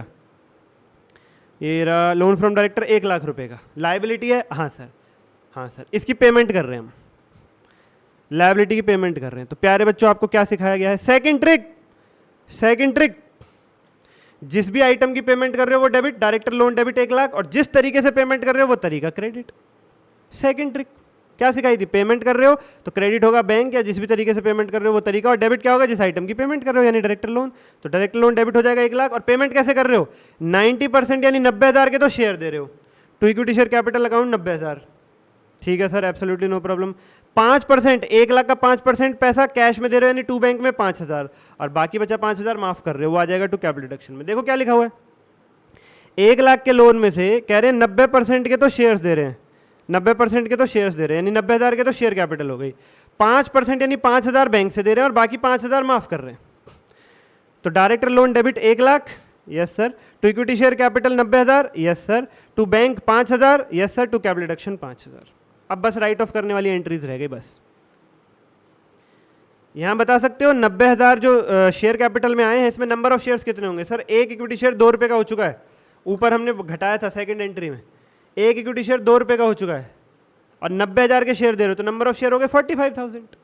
रहा लोन फ्रॉम डायरेक्टर 1 लाख रुपए का, लायबिलिटी है, हाँ सर इसकी पेमेंट कर रहे हैं हम, लायबिलिटी की पेमेंट कर रहे हैं। तो प्यारे बच्चों आपको क्या सिखाया गया है, सेकंड ट्रिक, जिस भी आइटम की पेमेंट कर रहे हो वो debit, director loan debit 1 lakh, और जिस तरीके से पेमेंट कर रहे हो वो तरीका क्रेडिट। सेकंड ट्रिक क्या सिखाई थी, पेमेंट कर रहे हो तो क्रेडिट होगा बैंक, या जिस भी तरीके से पेमेंट कर रहे हो वो तरीका, और डेबिट क्या होगा, जिस आइटम की पेमेंट कर रहे हो यानी डायरेक्टर लोन, तो डायरेक्टर लोन डेबिट हो जाएगा 1 लाख, और पेमेंट कैसे कर रहे हो, 90% यानी 90,000 के तो शेयर दे रहे हो, to equity share capital account 90,000, ठीक है sir, absolutely no problem. 5%, 1 lakh का 5% पैसा कैश में दे रहे हो यानी टू बैंक में 5,000, और बाकी बचा 5,000 माफ कर रहे हो, वो आ जाएगा टू कैपिटल डिडक्शन में। देखो क्या लिखा हुआ है, 1 लाख के लोन में से कह रहे हैं 90% के तो शेयर्स दे रहे हैं, 90% के तो शेयर्स दे रहे हैं यानी 90,000 के तो शेयर कैपिटल हो गई, 5% यानी 5,000 बैंक से दे रहे हैं और बाकी 5,000 माफ कर रहे हैं। तो director loan debit 1 lakh, yes sir, to equity share capital 90,000, yes sir, to bank 5,000, yes sir, to capital deduction 5,000। अब बस राइट ऑफ करने वाली एंट्रीज रह गई बस। यहां बता सकते हो 90,000 जो शेयर कैपिटल में आए हैं इसमें नंबर ऑफ शेयर्स कितने होंगे, सर एक इक्विटी शेयर 2 रुपए का हो चुका है, ऊपर हमने घटाया था सेकंड एंट्री में, एक इक्विटी शेयर 2 रुपए का हो चुका है और 90,000 के शेयर दे रहे हो तो नंबर ऑफ शेयर हो गए 45,000।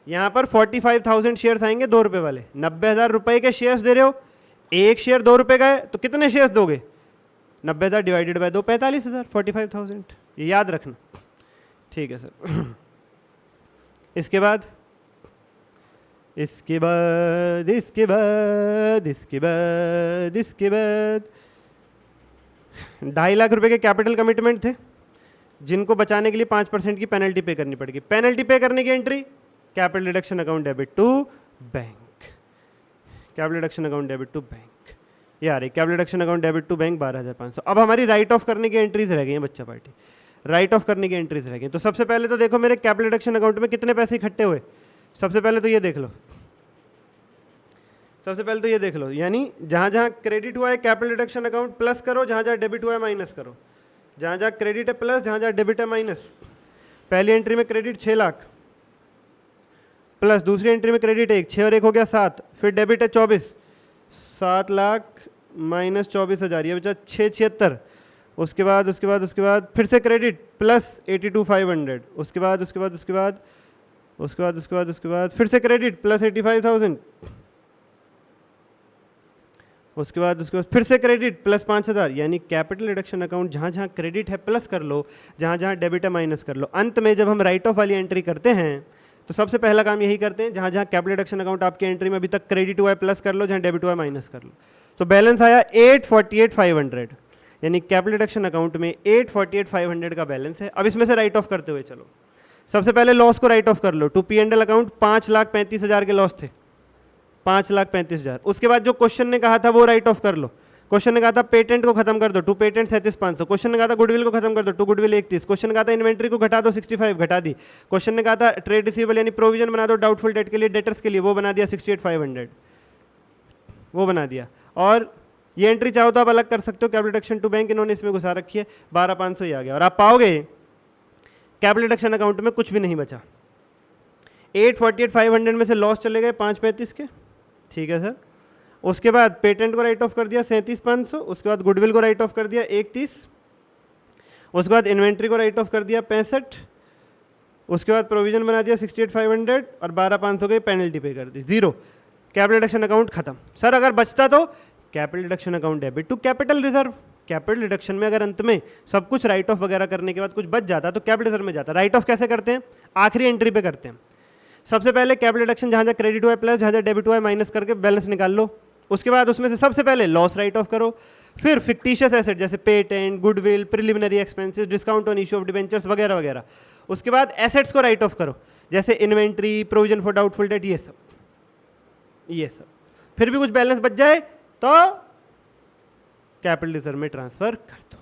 यहां पर 45,000 शेयर्स आएंगे 2 रुपए वाले, 90,000 रुपए के शेयर्स दे रहे हो, एक शेयर 2 रुपए का है तो कितने शेयर्स दोगे, 90,000 डिवाइडेड बाय 2, 45,000, 45,000, ये याद रखना, ठीक है सर। इसके बाद 2.5 लाख रुपए के कैपिटल कमिटमेंट थे जिनको बचाने के लिए 5% की पेनल्टी पे करनी पड़ेगी। पेनल्टी पे करने की entry capital deduction account debit to bank, capital deduction account debit to bank, ये आ रही capital deduction account debit to bank 12,500। अब हमारी राइट ऑफ करने की एंट्रीज रह गई हैं बच्चा पार्टी, राइट ऑफ करने की एंट्रीज रह गई। तो सबसे पहले तो देखो मेरे कैपिटल डिडक्शन अकाउंट में कितने पैसे इकट्ठे हुए, सबसे पहले तो ये देख लो, सबसे पहले तो ये देख लो, यानी जहां जहां क्रेडिट हुआ है कैपिटल डिडक्शन अकाउंट प्लस करो, जहां जहां डेबिट हुआ है माइनस करो, जहां जहां क्रेडिट है प्लस, जहां जहां डेबिट है माइनस। पहली एंट्री में क्रेडिट 6 लाख प्लस, दूसरी एंट्री में क्रेडिट 1, 6 और 1 हो गया 7, फिर डेबिट है 24, 7 लाख माइनस 24,000, ये बचा 676। उसके बाद फिर से क्रेडिट प्लस 82,500, उसके बाद फिर से क्रेडिट प्लस 85,000, उसके बाद फिर से क्रेडिट प्लस 5,000, यानी कैपिटल रिडक्शन अकाउंट जहाँ जहाँ क्रेडिट है प्लस कर लो, जहाँ जहाँ डेबिट है माइनस कर लो। अंत में जब हम राइट ऑफ वाली एंट्री करते हैं तो सबसे पहला काम यही करते हैं, जहाँ जहाँ कैपिटल रिडक्शन अकाउंट आपकी एंट्री में अभी तक क्रेडिट हुआ है प्लस कर लो, जहाँ डेबिट हुआ है माइनस कर लो। तो बैलेंस आया 848,500, यानी कैपिटल रिडक्शन अकाउंट में 848,500 का बैलेंस है। अब इसमें से राइट ऑफ करते हुए चलो, सबसे पहले लॉस को राइट ऑफ कर लो। टू P&L अकाउंट 5,35,000 के लॉस थे, 5,35,000। उसके बाद जो क्वेश्चन ने कहा था वो राइट ऑफ कर लो। क्वेश्चन ने कहा था पेटेंट को खत्म कर दो, टू पेटेंट 37,500। क्वेश्चन ने कहा था गुडविल को खत्म कर दो, टू गुडविल 31। क्वेश्चन ने कहा था इन्वेंट्री को घटा दो 65, घटा दी। क्वेश्चन ने कहा था ट्रेड रिसीवेबल यानी प्रोविजन बना दो डाउटफुल डेट के लिए, डेटर्स के लिए, वो बना दिया 68,500, वो बना दिया। और ये एंट्री चाहो तो आप अलग कर सकते हो, कैपिटल डिडक्शन टू बैंक इन्होंने इसमें घुसा रखी है, 12,500 ही आ गया। और आप पाओगे कैपिटल डिडक्शन अकाउंट में कुछ भी नहीं बचा। 848,500 में से लॉस चले गए 535 के, ठीक है सर। उसके बाद पेटेंट को राइट ऑफ कर दिया 37,500, उसके बाद गुडविल को राइट ऑफ कर दिया 31, उसके बाद इन्वेंट्री को राइट ऑफ कर दिया 65, उसके बाद प्रोविजन बना दिया 68,500 और 12,500 की पेनल्टी पे कर दी, 0। कैपिटल डिडक्शन अकाउंट खत्म। सर अगर बचता तो capital deduction account debit to capital reserve. Capital deduction में अगर अंत में सब कुछ राइट ऑफ वगैरह करने के बाद कुछ बच जाता तो कैपिटल रिजर्व में जाता। राइट ऑफ कैसे करते हैं? आखिरी एंट्री पे करते हैं। सबसे पहले कैपिटल डिडक्शन जहाँ जहाँ क्रेडिट हुआ है प्लस, जहाँ जहाँ डेबिट हुआ है माइनस करके बैलेंस निकाल लो। उसके बाद उसमें से सबसे पहले लॉस राइट ऑफ करो, फिर फिक्टिशियस एसेट जैसे patent, goodwill, preliminary expenses, discount on issue of debentures वगैरह वगैरह। उसके बाद एसेट्स को राइट ऑफ करो जैसे inventory, provision for doubtful date, ये सब। फिर भी कुछ बैलेंस बच जाए तो कैपिटल रिजर्व में ट्रांसफर कर दो।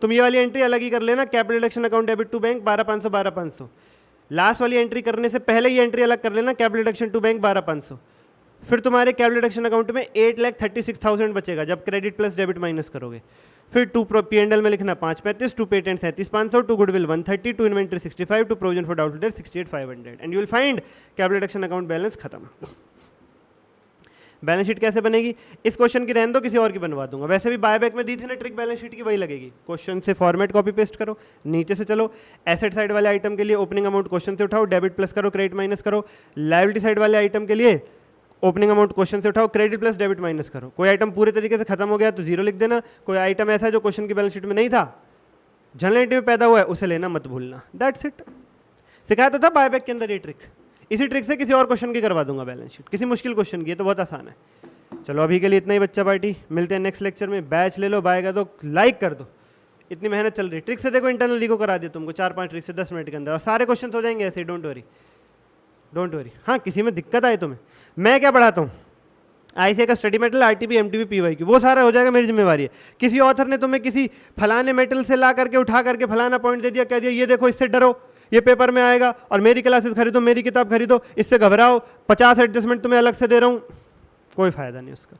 तुम ये वाली एंट्री अलग ही कर लेना, capital deduction account debit to bank 12,500 12,500। Last वाली एंट्री करने से पहले ये एंट्री अलग कर लेना, कैपिटल डिडक्शन टू बैंक 12,500। फिर तुम्हारे कैपिटल डिडक्शन अकाउंट में 8,36,000 बचेगा जब क्रेडिट प्लस डेबिट माइनस करोगे। फिर टू P&L में लिखना 535, to patent 37,500, to goodwill 130, to inventory 65, to provision for doubtful debt 68,500 and you will find capital deduction account balance खत्म। बैलेंस शीट कैसे बनेगी? इस क्वेश्चन की रहने दो, किसी और की बनवा दूंगा। वैसे भी बायबैक में दी थी ना ट्रिक बैलेंस शीट की, वही लगेगी। क्वेश्चन से फॉर्मेट कॉपी पेस्ट करो, नीचे से चलो, एसेट साइड वाले आइटम के लिए ओपनिंग अमाउंट क्वेश्चन से उठाओ, डेबिट प्लस करो, क्रेडिट माइनस करो। लायबिलिटी साइड वाले आइटम के लिए ओपनिंग अमाउंट क्वेश्चन से उठाओ, क्रेडिट प्लस डेबिट माइनस करो। कोई आइटम पूरे तरीके से खत्म हो गया तो 0 लिख देना, कोई आइटम ऐसा है जो क्वेश्चन की बैलेंस शीट में नहीं था, जनरल एंट्री में पैदा हुआ है, उसे लेना मत भूलना। That's it. सिखाया तो था बायबैक के अंदर ये ट्रिक। इसी ट्रिक से किसी और क्वेश्चन की करवा दूंगा बैलेंस शीट, किसी मुश्किल क्वेश्चन की, तो बहुत आसान है। चलो अभी के लिए इतना ही बच्चा पार्टी, मिलते हैं नेक्स्ट लेक्चर में। बैच ले लो, बाय कर दो, लाइक कर दो, इतनी मेहनत चल रही है। ट्रिक से देखो इंटरनली को करा दिया तुमको 4-5 ट्रिक से 10 मिनट के अंदर, और सारे क्वेश्चन हो जाएंगे ऐसे। Don't worry. हाँ, किसी में दिक्कत आए तुम्हें, मैं क्या पढ़ाता हूँ, ICA का study metal, RTP, MTP, PYQ, वो सारा हो जाएगा, मेरी जिम्मेवारी है। किसी ऑथर ने तुम्हें किसी फलाने मेटल से ला करके उठा करके फलाना पॉइंट दे दिया, कह दिया ये देखो इससे डरो, ये पेपर में आएगा, और मेरी क्लासेस खरीदो, मेरी किताब खरीदो, इससे घबराओ, 50 एडजस्टमेंट तुम्हें अलग से दे रहा हूँ, कोई फायदा नहीं उसका।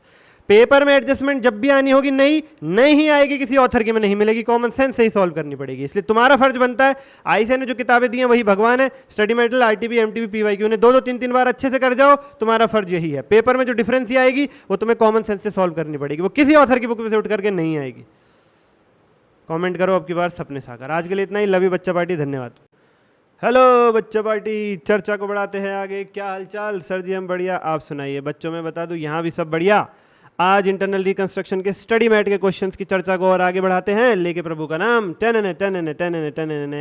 पेपर में एडजस्टमेंट जब भी आनी होगी नहीं आएगी, किसी ऑथर की में नहीं मिलेगी, कॉमन सेंस से ही सॉल्व करनी पड़ेगी। इसलिए तुम्हारा फर्ज बनता है, ICA ने जो किताबें दी हैं वही भगवान है, study metal, RTP, MTP, PYQ ने 2-2, 3-3 बार अच्छे से कर जाओ, तुम्हारा फर्ज यही है। पेपर में जो डिफरेंस ही आएगी वो तुम्हें कॉमन सेंस से सॉल्व करनी पड़ेगी, वो किसी ऑथर की बुक में से उठ करके नहीं आएगी। कॉमेंट करो अब की बार सपने साकार। आज के लिए इतना ही। लव यू बच्चा पार्टी, धन्यवाद। हेलो बच्चा पार्टी, चर्चा को बढ़ाते हैं आगे। क्या हालचाल? सर जी हम बढ़िया, आप सुनाइए। बच्चों में बता दूं यहाँ भी सब बढ़िया। आज इंटरनल रिकंस्ट्रक्शन के स्टडी मैट के क्वेश्चंस की चर्चा को और आगे बढ़ाते हैं, लेके प्रभु का नाम।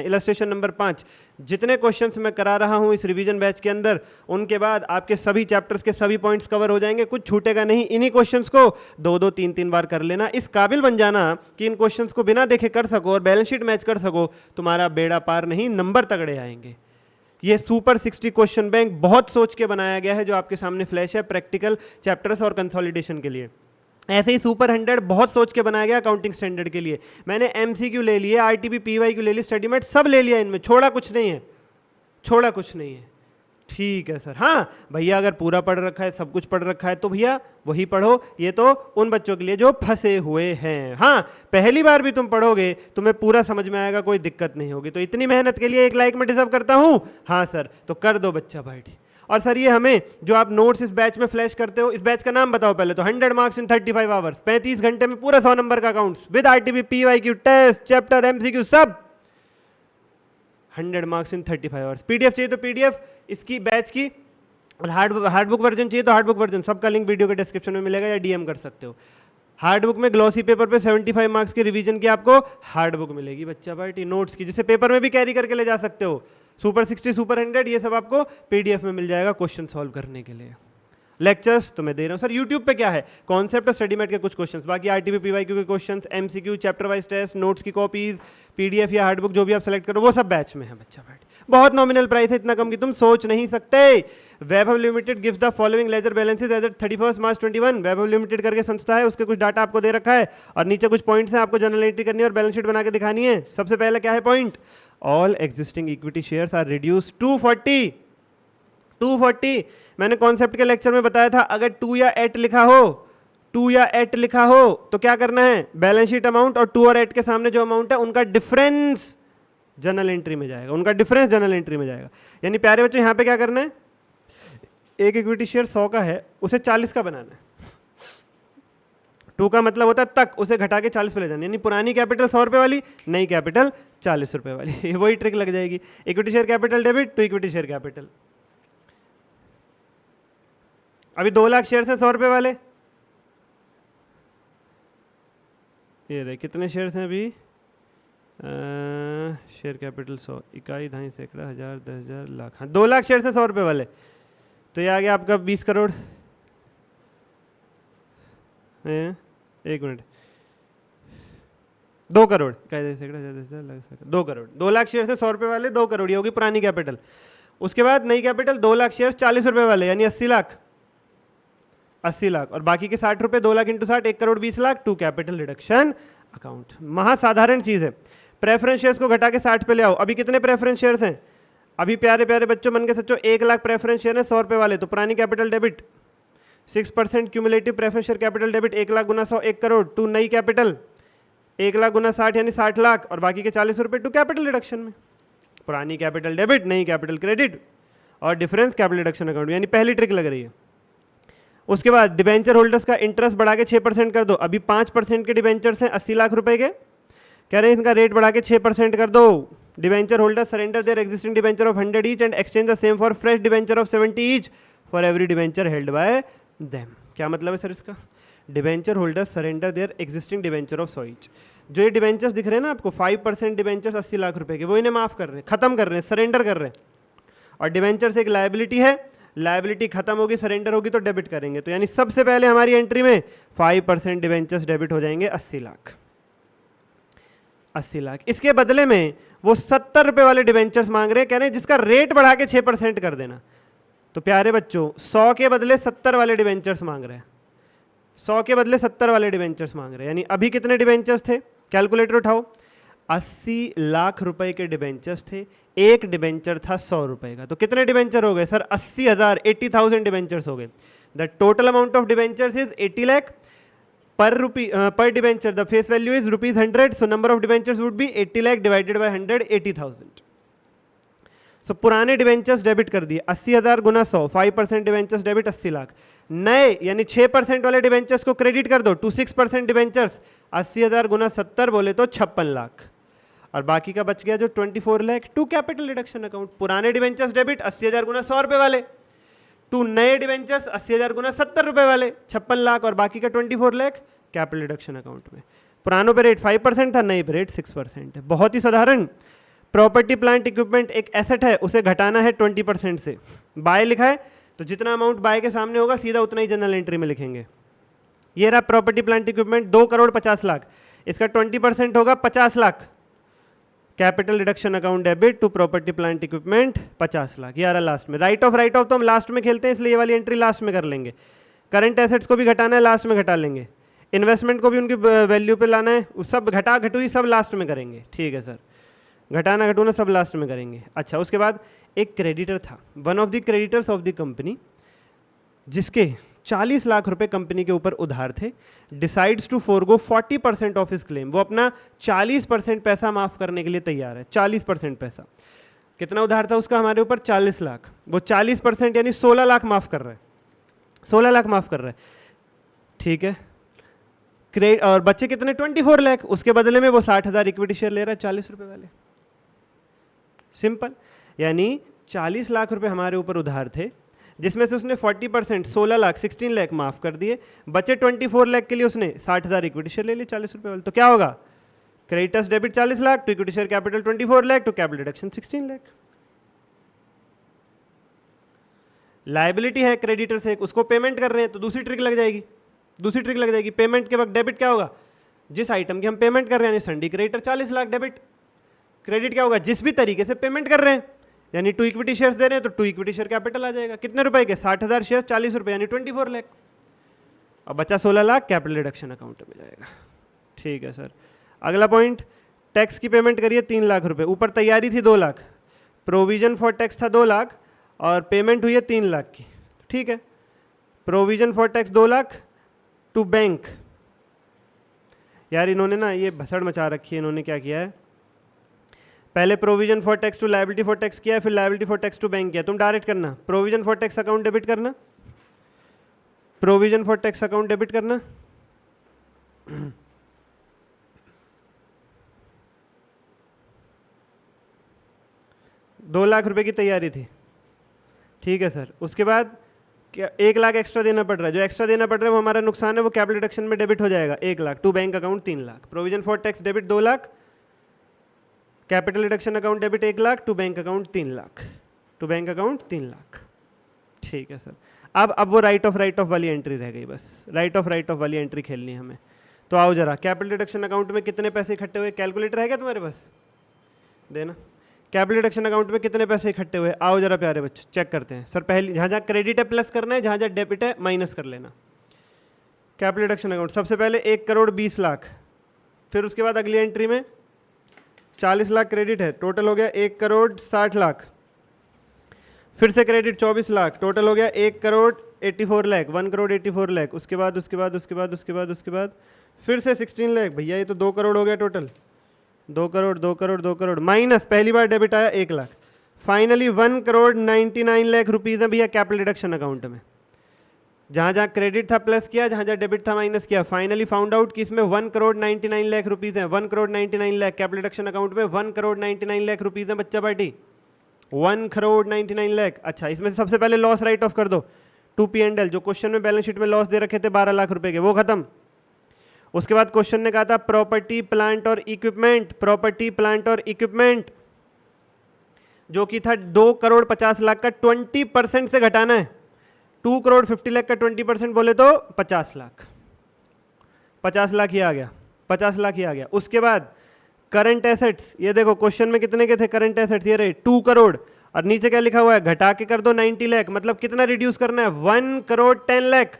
Illustration number 5। जितने क्वेश्चंस मैं करा रहा हूँ इस रिवीजन बैच के अंदर, उनके बाद आपके सभी चैप्टर्स के सभी पॉइंट्स कवर हो जाएंगे, कुछ छूटेगा नहीं। इन्हीं क्वेश्चंस को 2-2, 3-3 बार कर लेना। इस काबिल बन जाना कि इन क्वेश्चंस को बिना देखे कर सको और बैलेंस शीट मैच कर सको। तुम्हारा बेड़ा पार नहीं, नंबर तगड़े आएंगे। ये सुपर 60 क्वेश्चन बैंक बहुत सोच के बनाया गया है, जो आपके सामने फ्लैश है प्रैक्टिकल चैप्टर्स और कंसोलिडेशन के लिए। ऐसे ही सुपर 100 बहुत सोच के बनाया गया अकाउंटिंग स्टैंडर्ड के लिए। मैंने MCQ ले लिए, RTP, PYQ ले ली, स्टडी मेट सब ले लिया, इनमें छोड़ा कुछ नहीं है। ठीक है सर। हाँ भैया, अगर पूरा पढ़ रखा है, सब कुछ पढ़ रखा है, तो भैया वही पढ़ो। ये तो उन बच्चों के लिए जो फंसे हुए हैं। हाँ, पहली बार भी तुम पढ़ोगे, तुम्हें पूरा समझ में आएगा, कोई दिक्कत नहीं होगी। तो इतनी मेहनत के लिए 1 लाइक में डिजर्व करता हूँ। हाँ सर, तो कर दो बच्चा पार्टी। और सर ये हमें जो आप नोट्स इस बैच में फ्लैश करते हो, इस बैच का नाम बताओ पहले तो। 100 मार्क्स इन 35 आवर्स, 35 घंटे में पूरा 100 नंबर का accounts with RTP, PYQ, test, chapter, MCQ सब। 100 मार्क्स इन 35 आवर्स। PDF चाहिए तो PDF इसकी बैच की, और हार्ड बुक वर्जन चाहिए तो हार्ड बुक वर्जन, सबका लिंक वीडियो के डिस्क्रिप्शन में मिलेगा, या DM कर सकते हो। हार्ड बुक में ग्लॉसी पेपर पे 75 मार्क्स की रिवीजन की आपको हार्ड बुक मिलेगी बच्चा पार्टी, नोट्स की, जिसे पेपर में भी कैरी करके ले जा सकते हो। सुपर 60, सुपर 100 ये सब आपको PDF में मिल जाएगा क्वेश्चन सॉल्व करने के लिए। लेक्चर्स तो मैं दे रहा हूँ सर। यूट्यूब पे क्या है, कॉन्सेप्ट और स्टडी मैट के कुछ क्वेश्चंस, बाकी RTP, PYQ के questions, MCQ, chapter wise test, notes की कॉपीज, PDF या हार्ड बुक जो भी आप सेलेक्ट करो, वो सब बैच में है बच्चा पार्टी। बहुत नॉमिनल प्राइस है, इतना कम कि तुम सोच नहीं सकते। Vaibhav limited gives the following ledger balances as at 31 March 21। Vaibhav limited करके संस्था है, उसके कुछ डाटा आपको दे रखा है, और नीचे कुछ पॉइंट्स हैं, आपको जनरल एंट्री करनी है और बैलेंस शीट बना के दिखानी है। सबसे पहले क्या है point, all existing equity shares are reduce to 240। मैंने कॉन्सेप्ट के लेक्चर में बताया था, अगर 2 या 8 लिखा हो तो क्या करना है, बैलेंस शीट अमाउंट और 2 और 8 के सामने जो अमाउंट है उनका डिफरेंस जनरल एंट्री में जाएगा। यानी प्यारे बच्चों यहाँ पे क्या करना है, एक इक्विटी शेयर 100 का है, उसे 40 का बनाना है। टू का मतलब होता है तक, उसे घटा के 40 पे ले जाना, यानी पुरानी कैपिटल 100 रुपये वाली, नई कैपिटल 40 रुपये वाली। वही ट्रिक लग जाएगी। Equity share capital debit to equity share capital. अभी 2 लाख शेयर हैं 100 रुपये वाले, ये रहे कितने शेयर्स हैं अभी, शेयर कैपिटल 100, इकाई, दहाई, सैकड़ा, हज़ार, 10,000, लाख, हाँ 2 लाख शेयर हैं 100 रुपये वाले, तो ये आ गया आपका 20 करोड़। एक मिनट, 2 करोड़, इकाई, सैकड़ा, हज़ार, 10,000, लाख, 2 करोड़। 2 लाख शेयर हैं 100 रुपये वाले, 2 करोड़, ये होगी पुरानी कैपिटल। उसके बाद नई कैपिटल 2 लाख शेयर 40 रुपये वाले, यानी 80 लाख, 80 लाख, और बाकी के 60 रुपये, 2 lakh into 60, 1 crore 20 lakh, to capital reduction account. महासाधारण चीज है। प्रेफरेंस शेयर्स को घटा के 60 पे ले आओ। अभी कितने प्रेफरेंस शेयर्स हैं? अभी प्यारे प्यारे बच्चों, मन के सच्चों, 1 लाख प्रेफरेंस शेयर है 100 रुपये वाले, तो पुरानी capital debit 6% cumulative preference share capital debit 1 lakh गुना 100, 1 करोड़, टू नई कैपिटल 1 लाख गुना 60 यानी 60 लाख, और बाकी के 40 रुपये टू कैपिटल रिडक्शन में। पुरानी कैपिटल डेबिट, नई कैपिटल क्रेडिट, और डिफरेंस कैपिटल रिडक्शन अकाउंट, यानी पहली ट्रिक लग रही है। उसके बाद डिबेंचर होल्डर्स का इंटरेस्ट बढ़ा के 6% कर दो। अभी 5% के डिबेंचर्स हैं 80 लाख रुपए के, कह रहे हैं इनका रेट बढ़ा के 6% कर दो। Debenture holders surrender their existing debenture of 100 each and exchange the same for fresh debenture of 70 each for every debenture held by them. क्या मतलब है सर इसका? Debenture holders surrender their existing debenture of 100 each. जो ये डिबेंचर्स दिख रहे हैं ना आपको, 5% डिबेंचर्स 80 लाख रुपए के, वो इन्हें माफ कर रहे हैं, खत्म कर रहे हैं, सरेंडर कर रहे हैं। और डिबेंचर्स एक लायबिलिटी है, लायबिलिटी खत्म होगी, सरेंडर होगी तो डेबिट करेंगे। तो यानी सबसे पहले हमारी एंट्री में 5% डिबेंचर्स डेबिट हो जाएंगे 80 लाख, 80 लाख। इसके बदले में वो 70 रुपए वाले डिबेंचर्स मांग रहे हैं, कह रहे हैं जिसका रेट बढ़ा के 6% कर देना। तो प्यारे बच्चों, 100 के बदले 70 वाले डिबेंचर्स मांग रहे हैं, 100 के बदले 70 वाले डिबेंचर्स मांग रहे हैं। यानी अभी कितने डिबेंचर्स थे? कैलकुलेटर उठाओ। 80 लाख रुपए के डिबेंचर्स थे, एक डिबेंचर था 100 रुपए का, तो कितने डिबेंचर हो गए सर? 80,000, 80,000 डिबेंचर्स हो गए। The total amount of debentures is 80 lakh per debenture. The face value is ₹100, so number of debentures would be 80 lakh divided by 100, 80,000। So पुराने डिबेंचर्स डेबिट कर दिए, 80,000 गुना 100, 5% डिबेंचर्स डेबिट 80 लाख। नए यानी 6% वाले डिबेंचर्स को क्रेडिट कर दो, टू 6% डिबेंचर्स 80,000 गुना 70 बोले तो 56 लाख, और बाकी का बच गया जो 24 lakh to capital reduction account. पुराने डिबेंचर्स डेबिट 80,000 गुना 100 रुपए वाले, टू नए डिबेंचर्स 80,000 गुना 70 रुपए वाले 56 लाख, और बाकी का 24 लाख कैपिटल रिडक्शन अकाउंट में। पुरानों पे रेट 5% था, नए पे रेट 6% है। बहुत ही साधारण। प्रॉपर्टी प्लांट इक्विपमेंट एक एसेट है, उसे घटाना है 20% से। बाय लिखा है तो जितना अमाउंट बाय के सामने होगा सीधा उतना ही जनरल एंट्री में लिखेंगे। ये रहा property plant equipment 2 crore 50 lakh, इसका 20% होगा 50 lakh. Capital reduction account debit to property plant equipment 50 lakh. ये आ रहा लास्ट में। राइट ऑफ तो हम लास्ट में खेलते हैं, इसलिए ये वाली एंट्री लास्ट में कर लेंगे। करंट एसेट्स को भी घटाना है, लास्ट में घटा लेंगे। इन्वेस्टमेंट को भी उनकी वैल्यू पे लाना है, सब घटा घटुई सब लास्ट में करेंगे। ठीक है सर, घटाना घटूना सब लास्ट में करेंगे। अच्छा, उसके बाद एक क्रेडिटर था, one of the creditors of the company, जिसके 40 लाख रुपए कंपनी के ऊपर उधार थे, decides to forgo 40% of his claim. वो अपना 40% पैसा माफ करने के लिए तैयार है। 40% पैसा, कितना उधार था उसका हमारे ऊपर? 40 लाख। वो 40% यानी 16 लाख माफ कर रहा है, 16 लाख माफ कर रहा है। ठीक है, क्रेडिट, और बच्चे कितने? 24 लाख। उसके बदले में वो 60,000 इक्विटी शेयर ले रहा है 40 रुपए वाले। सिंपल, यानी 40 लाख रुपए हमारे ऊपर उधार थे, जिसमें से उसने 40% 16 लाख 16 लाख माफ कर दिए। बचे 24 लाख के लिए उसने 60,000 इक्विटी शेयर ले लिए 40 रुपए वाले। तो क्या होगा? Creditors debit 40 lakh to equity share capital 24 lakh to capital reduction 16 lakh. Liability है क्रेडिटर से, उसको पेमेंट कर रहे हैं तो दूसरी ट्रिक लग जाएगी, दूसरी ट्रिक लग जाएगी। पेमेंट के वक्त डेबिट क्या होगा? जिस आइटम की हम पेमेंट कर रहे हैं, सन्डी क्रेडिटर 40 लाख डेबिट। क्रेडिट क्या होगा? जिस भी तरीके से पेमेंट कर रहे हैं, यानी टू इक्विटी शेयर्स दे रहे हैं तो टू इक्विटी शेयर कैपिटल आ जाएगा। कितने रुपए के? 60,000 शेयर 40 रुपए, यानी 24 लाख। और बचा 16 लाख कैपिटल रिडक्शन अकाउंट में जाएगा। ठीक है सर। अगला पॉइंट, टैक्स की पेमेंट करिए 3 लाख रुपए, ऊपर तैयारी थी 2 लाख, प्रोविजन फॉर टैक्स था 2 लाख और पेमेंट हुई है 3 लाख की। ठीक है, provision for tax 2 lakh to bank. यार इन्होंने ना ये भसड़ मचा रखी है, इन्होंने क्या किया है, पहले provision for tax to liability for tax किया है, फिर liability for tax to bank किया। तुम डायरेक्ट करना, provision for tax account debit करना, provision for tax account debit करना, ₹2,00,000 की तैयारी थी, ठीक है सर। उसके बाद क्या 1,00,000 एक्स्ट्रा देना पड़ रहा है, जो एक्स्ट्रा देना पड़ रहा है वो हमारा नुकसान है, वो कैपिटल डिडक्शन में डेबिट हो जाएगा 1,00,000 to bank account 3,00,000, provision for tax debit 2,00,000, capital deduction account debit 1,00,000 to bank account 3,00,000, to bank account 3,00,000, ठीक है सर। अब वो राइट ऑफ वाली एंट्री रह गई, बस राइट ऑफ वाली एंट्री खेलनी है हमें। तो आओ जरा, कैपिटल डिडक्शन अकाउंट में कितने पैसे इकट्ठे हुए, कैलकुलेटर है क्या तुम्हारे पास, देना। कैपिटल डिडक्शन अकाउंट में कितने पैसे इकट्ठे हुए, आओ जरा प्यारे बच्चों चेक करते हैं। सर पहले जहाँ जहाँ क्रेडिट है प्लस करना है, जहाँ जहाँ डेबिट है माइनस कर लेना। कैपिटल डिडक्शन अकाउंट सबसे पहले 1,20,00,000, फिर उसके बाद अगली एंट्री में 40,00,000 क्रेडिट है, टोटल हो गया 1,60,00,000, फिर से क्रेडिट 24,00,000, टोटल हो गया 1,84,00,000, 1,84,00,000, उसके बाद फिर से 16,00,000, भैया ये तो 2 करोड़ हो गया टोटल, 2 करोड़ माइनस, पहली बार डेबिट आया 1,00,000, फाइनली 1,99,00,000 रुपीज़ है भैया कैपिटल डिडक्शन अकाउंट में। जहाँ जहाँ क्रेडिट था प्लस किया, जहाँ जहाँ डेबिट था माइनस किया, फाइनली फाउंड आउट कि इसमें 1,99,00,000 रुपीज़ हैं, 1,99,00,000 कैपिटल डिडक्शन अकाउंट में 1,99,00,000 रुपीज़ हैं बच्चा पार्टी, 1,99,00,000। अच्छा, इसमें से सबसे पहले लॉस राइट ऑफ कर दो, 2P&L, जो क्वेश्चन में बैलेंस शीट में लॉस दे रखे थे 12,00,000 रुपए के, वो खत्म। उसके बाद क्वेश्चन ने कहा था प्रॉपर्टी प्लांट और इक्विपमेंट, प्रॉपर्टी प्लांट और इक्विपमेंट जो कि था 2,50,00,000 का 20% से घटाना है, 2,50,00,000 का 20% बोले तो 50,00,000, 50,00,000 ही आ गया, 50,00,000 ही आ गया। उसके बाद करंट एसेट्स, ये देखो क्वेश्चन में कितने के थे करंट एसेट्स, ये रहे 2 करोड़, और नीचे क्या लिखा हुआ है, घटा के कर दो 90,00,000, मतलब कितना रिड्यूस करना है, 1,10,00,000,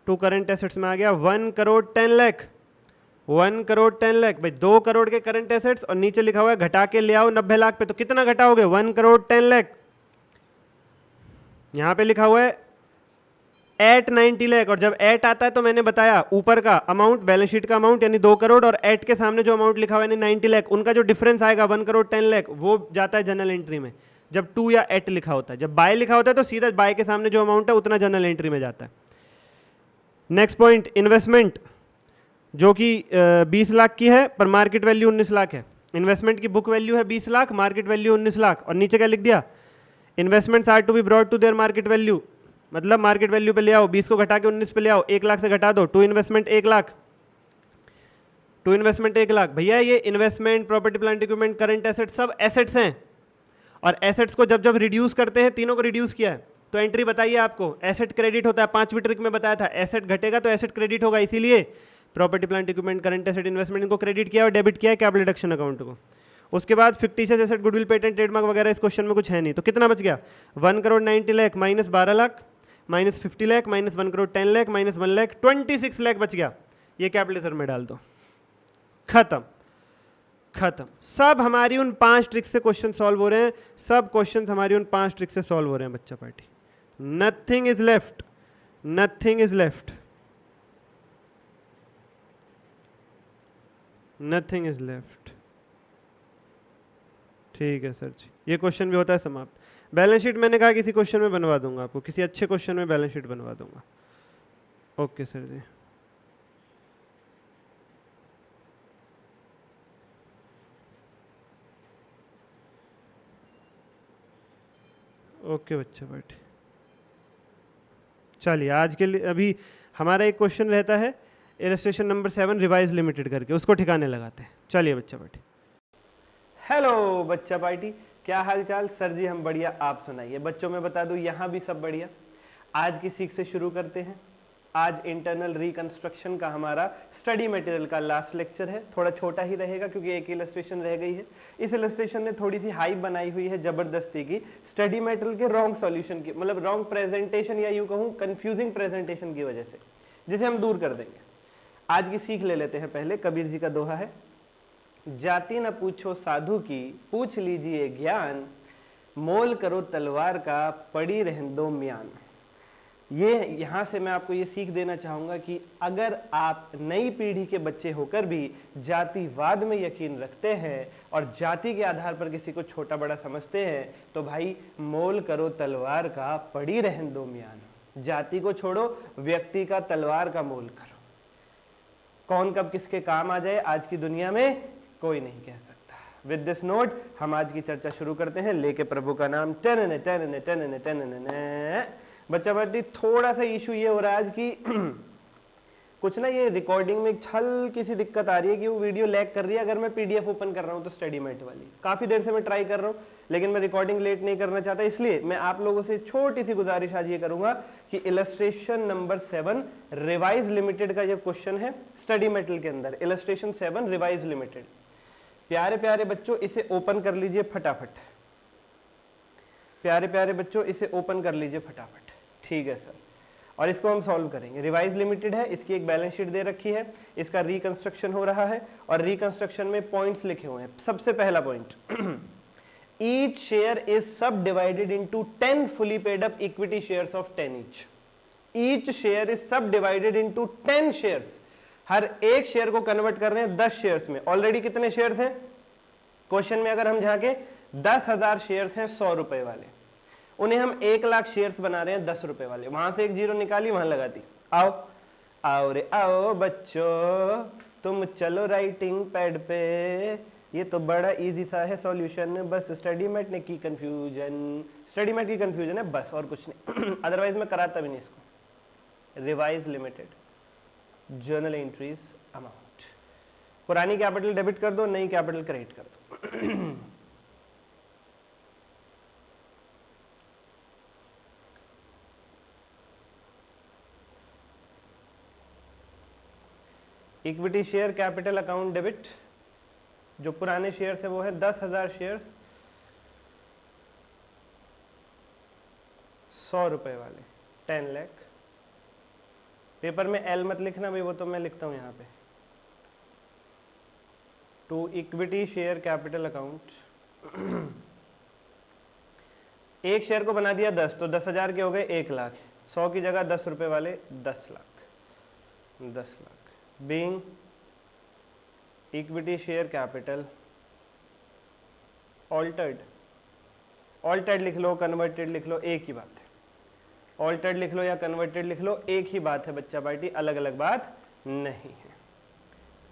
टू करंट एसेट्स में आ गया 1,10,00,000, 1,10,00,000 भाई, 2 करोड़ के करंट एसेट्स और नीचे लिखा हुआ है घटा के ले आओ 90,00,000 पे, तो कितना घटाओगे, 1,10,00,000। यहां पे लिखा हुआ है एट 90,00,000, और जब एट आता है तो मैंने बताया ऊपर का अमाउंट, बैलेंस शीट का अमाउंट यानी 2 करोड़, और एट के सामने जो अमाउंट लिखा हुआ है यानी 90,00,000, उनका जो डिफरेंस आएगा 1,10,00,000 वो जाता है जनरल एंट्री में, जब 2 या एट लिखा होता है। जब बाय लिखा होता है तो सीधा बाय के सामने जो अमाउंट है उतना जनरल एंट्री में जाता है। नेक्स्ट पॉइंट, इन्वेस्टमेंट जो कि 20,00,000 की है पर मार्केट वैल्यू 19,00,000 है। इन्वेस्टमेंट की बुक वैल्यू है 20,00,000, मार्केट वैल्यू 19,00,000, और नीचे क्या लिख दिया, investments are to be brought to their market value, मतलब मार्केट वैल्यू पे ले आओ, 20 को घटा के 19 पे ले आओ, 1,00,000 से घटा दो, टू इन्वेस्टमेंट 1,00,000, टू इन्वेस्टमेंट 1,00,000। भैया ये investment, property plant equipment, current assets सब एसेट्स हैं, और एसेट्स को जब जब रिड्यूस करते हैं, तीनों को रिड्यूस किया है तो एंट्री बताइए आपको, एसेट क्रेडिट होता है, 5वीं ट्रिक में बताया था, एसेट घटेगा तो एसेट क्रेडिट होगा, इसीलिए property plant equipment, current asset, investment इनको क्रेडिट किया और डेबिट किया है कैपिटल डिडक्शन अकाउंट को। उसके बाद fictitious asset, goodwill, patent, trademark वगैरह इस क्वेश्चन में कुछ है नहीं, तो कितना बच गया, 1,90,00,000 माइनस 12,00,000 माइनस 50,00,000 माइनस 1,10,00,000 माइनस 1,00,000, 26,00,000 बच गया। ये कैपिटल में डाल दो, खत्म खत्म। सब हमारी उन 5 ट्रिक्स से क्वेश्चन सॉल्व हो रहे हैं, सब क्वेश्चन हमारी उन 5 ट्रिक्स से सॉल्व हो रहे हैं बच्चा party, nothing is left, nothing is left, nothing is left. ठीक है सर जी, ये क्वेश्चन भी होता है समाप्त। बैलेंस शीट मैंने कहा किसी क्वेश्चन में बनवा दूंगा आपको, किसी अच्छे क्वेश्चन में बैलेंस शीट बनवा दूंगा। ओके सर जी, ओके बच्चा बैठे। चलिए आज के लिए अभी हमारा एक क्वेश्चन रहता है इलस्ट्रेशन नंबर 7 रिवाइज लिमिटेड करके, उसको ठिकाने लगाते हैं। चलिए बच्चा पार्टी। हेलो बच्चा पार्टी, क्या हाल चाल सर जी, हम बढ़िया, आप सुनाइए। बच्चों में बता दूं यहाँ भी सब बढ़िया। आज की सीख से शुरू करते हैं। आज इंटरनल रिकंस्ट्रक्शन का हमारा स्टडी मटेरियल का लास्ट लेक्चर है, थोड़ा छोटा ही रहेगा क्योंकि एक इलस्ट्रेशन रह गई है। इस इलस्ट्रेशन ने थोड़ी सी हाइप बनाई हुई है जबरदस्ती की, स्टडी मटेरियल के रॉन्ग सॉल्यूशन की, मतलब रॉन्ग प्रेजेंटेशन या यूं कहूं कंफ्यूजिंग प्रेजेंटेशन की वजह से, जिसे हम दूर कर देंगे। आज की सीख ले लेते हैं। पहले कबीर जी का दोहा है, जाति न पूछो साधु की, पूछ लीजिए ज्ञान, मोल करो तलवार का, पड़ी रहन दो म्यान। ये यहाँ से मैं आपको ये सीख देना चाहूँगा कि अगर आप नई पीढ़ी के बच्चे होकर भी जातिवाद में यकीन रखते हैं और जाति के आधार पर किसी को छोटा बड़ा समझते हैं, तो भाई मोल करो तलवार का, पड़ी रहन दो म्यान। जाति को छोड़ो, व्यक्ति का, तलवार का मोल करो। कौन कब किसके काम आ जाए आज की दुनिया में कोई नहीं कह सकता। विद दिस नोट हम आज की चर्चा शुरू करते हैं, लेके प्रभु का नाम। टन टन टन टन। बच्चा बच्ची थोड़ा सा इशू ये हो रहा है आज की कुछ ना ये रिकॉर्डिंग में हल्की सी दिक्कत आ रही है कि वो वीडियो लैग कर रही है। अगर मैं पीडीएफ ओपन कर रहा हूँ तो स्टडीमेट वाली काफ़ी देर से मैं ट्राई कर रहा हूँ, लेकिन मैं रिकॉर्डिंग लेट नहीं करना चाहता, इसलिए मैं आप लोगों से छोटी सी गुजारिश आज ये करूंगा कि इलस्ट्रेशन नंबर 7 रिवाइज लिमिटेड का जो क्वेश्चन है स्टडी मेटल के अंदर, इलस्ट्रेशन 7 रिवाइज लिमिटेड, प्यारे प्यारे बच्चों इसे ओपन कर लीजिए फटाफट। प्यारे प्यारे बच्चों इसे ओपन कर लीजिए फटाफट। ठीक है सर, और इसको हम सॉल्व करेंगे। रिवाइज लिमिटेड है, इसकी एक बैलेंस शीट दे रखी है, इसका रिकंस्ट्रक्शन हो रहा है और रिकंस्ट्रक्शन में पॉइंट्स लिखे हुए हैं। सबसे पहला पॉइंट, ईच शेयर इज सब divided into 10 fully paid up equity shares of 10 each. Each share is सब डिवाइडेड इनटू 10 शेयर्स। हर एक शेयर को कन्वर्ट कर रहे हैं 10 शेयर्स में। ऑलरेडी कितने शेयर्स हैं क्वेश्चन में अगर हम झांके 10,000 शेयर्स हैं 100 रुपए वाले, उन्हें हम 1 लाख शेयर्स बना रहे हैं 10 रुपए वाले। वहां से एक जीरो निकाली, वहां लगा दी। आओ आओ रे आओ बच्चों, तुम चलो राइटिंग पैड पे, ये तो बड़ा इजी सा है सॉल्यूशन, बस स्टडी मेट ने की कंफ्यूजन, स्टडी मेट की कंफ्यूजन है बस, और कुछ नहीं। अदरवाइज मैं कराता भी नहीं इसको। Revise limited journal entries amount, पुरानी कैपिटल डेबिट कर दो, नई कैपिटल क्रेडिट कर दो। Equity share capital account debit, जो पुराने शेयर्स है वो है 10,000 शेयर्स 100 रुपए वाले 10 लाख। पेपर में एल मत लिखना भाई, वो तो मैं लिखता हूं यहां पे। To equity share capital account, एक शेयर को बना दिया 10, तो 10,000 के हो गए 1 लाख। 100 की जगह 10 रुपए वाले 10 lakh, 10 lakh. Being equity share capital altered, altered लिख लो कन्वर्टेड लिख लो एक ही बात है। ऑल्टर्ड लिख लो या कन्वर्टेड लिख लो एक ही बात है बच्चा पार्टी, अलग अलग बात नहीं है।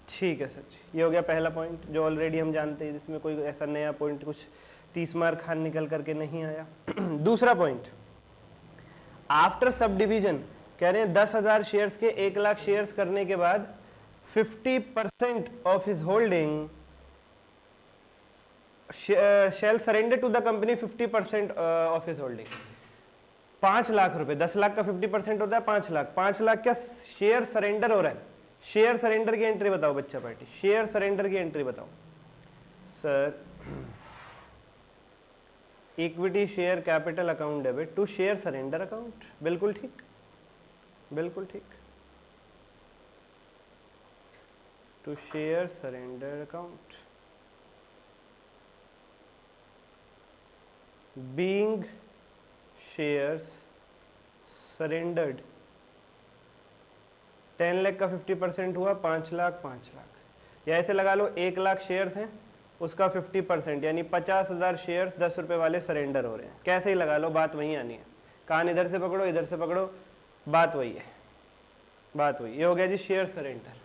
ठीक है सर जी, ये हो गया पहला पॉइंट जो ऑलरेडी हम जानते हैं, जिसमें कोई ऐसा नया पॉइंट कुछ 30 मार्क खान निकल करके नहीं आया। दूसरा पॉइंट, आफ्टर सब डिवीजन कह रहे हैं 10,000 शेयर्स के 1 लाख शेयर्स करने के बाद 50% of his holding shall surrender to the company 50% of his holding. 5 lakh रुपए, 10 लाख का 50% होता है 5 लाख। 5 लाख का शेयर सरेंडर हो रहा है। शेयर सरेंडर की एंट्री बताओ बच्चा पार्टी, शेयर सरेंडर की एंट्री बताओ sir. Equity share capital account debit to share surrender account, बिल्कुल ठीक, बिल्कुल ठीक, to share surrender account. Being shares surrendered, 10 lakh का 50% हुआ 5 लाख, 5 लाख, या ऐसे लगा लो 1 लाख शेयर्स हैं उसका 50% यानी 50,000 शेयर्स 10 रुपए वाले सरेंडर हो रहे हैं। कैसे ही लगा लो, बात वही आनी है। कान इधर से पकड़ो इधर से पकड़ो, बात वही है, बात वही। ये हो गया जी शेयर सरेंडर।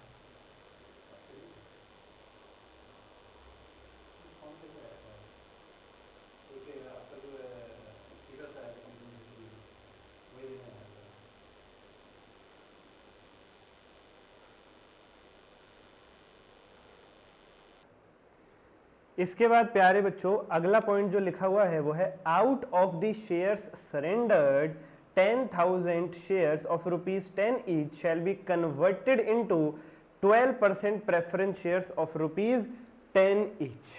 इसके बाद प्यारे बच्चों अगला पॉइंट जो लिखा हुआ है वो है out of the shares surrendered 10,000 shares of ₹10 each shall be converted into 12% preference shares of ₹10 each.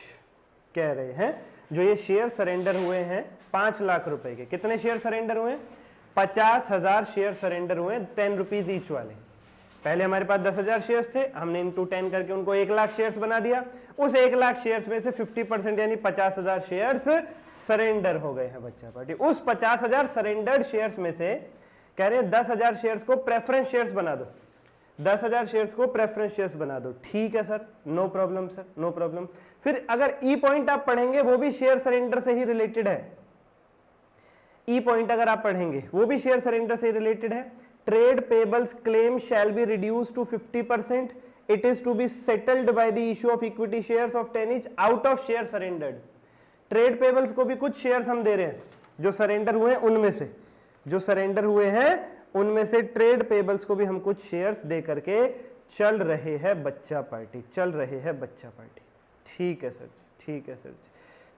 कह रहे हैं जो ये शेयर सरेंडर हुए हैं 5 लाख रुपए के, कितने शेयर सरेंडर हुए? 50,000 शेयर सरेंडर हुए 10 रुपीज ईच वाले। पहले हमारे पास 10,000 शेयर्स थे, हमने इनटू 10 करके उनको 1 लाख शेयर्स बना दिया। उस 1 लाख शेयर्स में से 50% यानी 50,000 शेयर्स सरेंडर हो गए हैं बच्चा पार्टी। उस 50,000 सरेंडर्ड शेयर्स में से कह रहे हैं 10,000 शेयर्स को प्रेफरेंस शेयर्स बना दो, 10,000 शेयर्स को प्रेफरेंस शेयर्स बना दो। ठीक है sir, no problem sir, no problem. फिर अगर ई पॉइंट आप पढ़ेंगे वो भी शेयर सरेंडर से ही रिलेटेड है। ई पॉइंट अगर आप पढ़ेंगे वो भी शेयर सरेंडर से ही रिलेटेड है। Trade payables claim shall be reduce to 50% it is to be settled by the issue of equity shares of 10 each out of share surrendered. Trade payables को भी कुछ शेयर्स हम दे रहे हैं जो सरेंडर हुए उनमें से, जो सरेंडर हुए हैं उनमें से ट्रेड पेबल्स को भी हम कुछ शेयर्स दे करके चल रहे हैं बच्चा पार्टी, चल रहे हैं बच्चा पार्टी। ठीक है सर जी, ठीक है सर जी।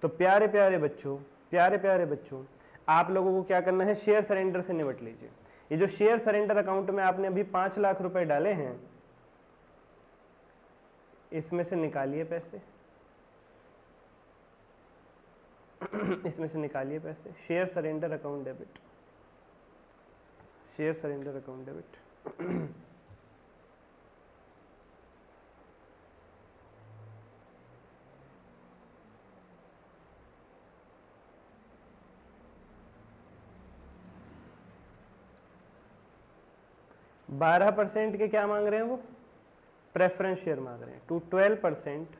तो प्यारे प्यारे बच्चों, प्यारे प्यारे बच्चों, आप लोगों को क्या करना है, शेयर सरेंडर से निपट लीजिए। ये जो शेयर सरेंडर अकाउंट में आपने अभी 5 लाख रुपए डाले हैं, इसमें से निकालिए पैसे, इसमें से निकालिए पैसे। Share surrender account debit, share surrender account debit. बारह % के क्या मांग रहे हैं वो, प्रेफरेंस शेयर मांग रहे हैं, to 12%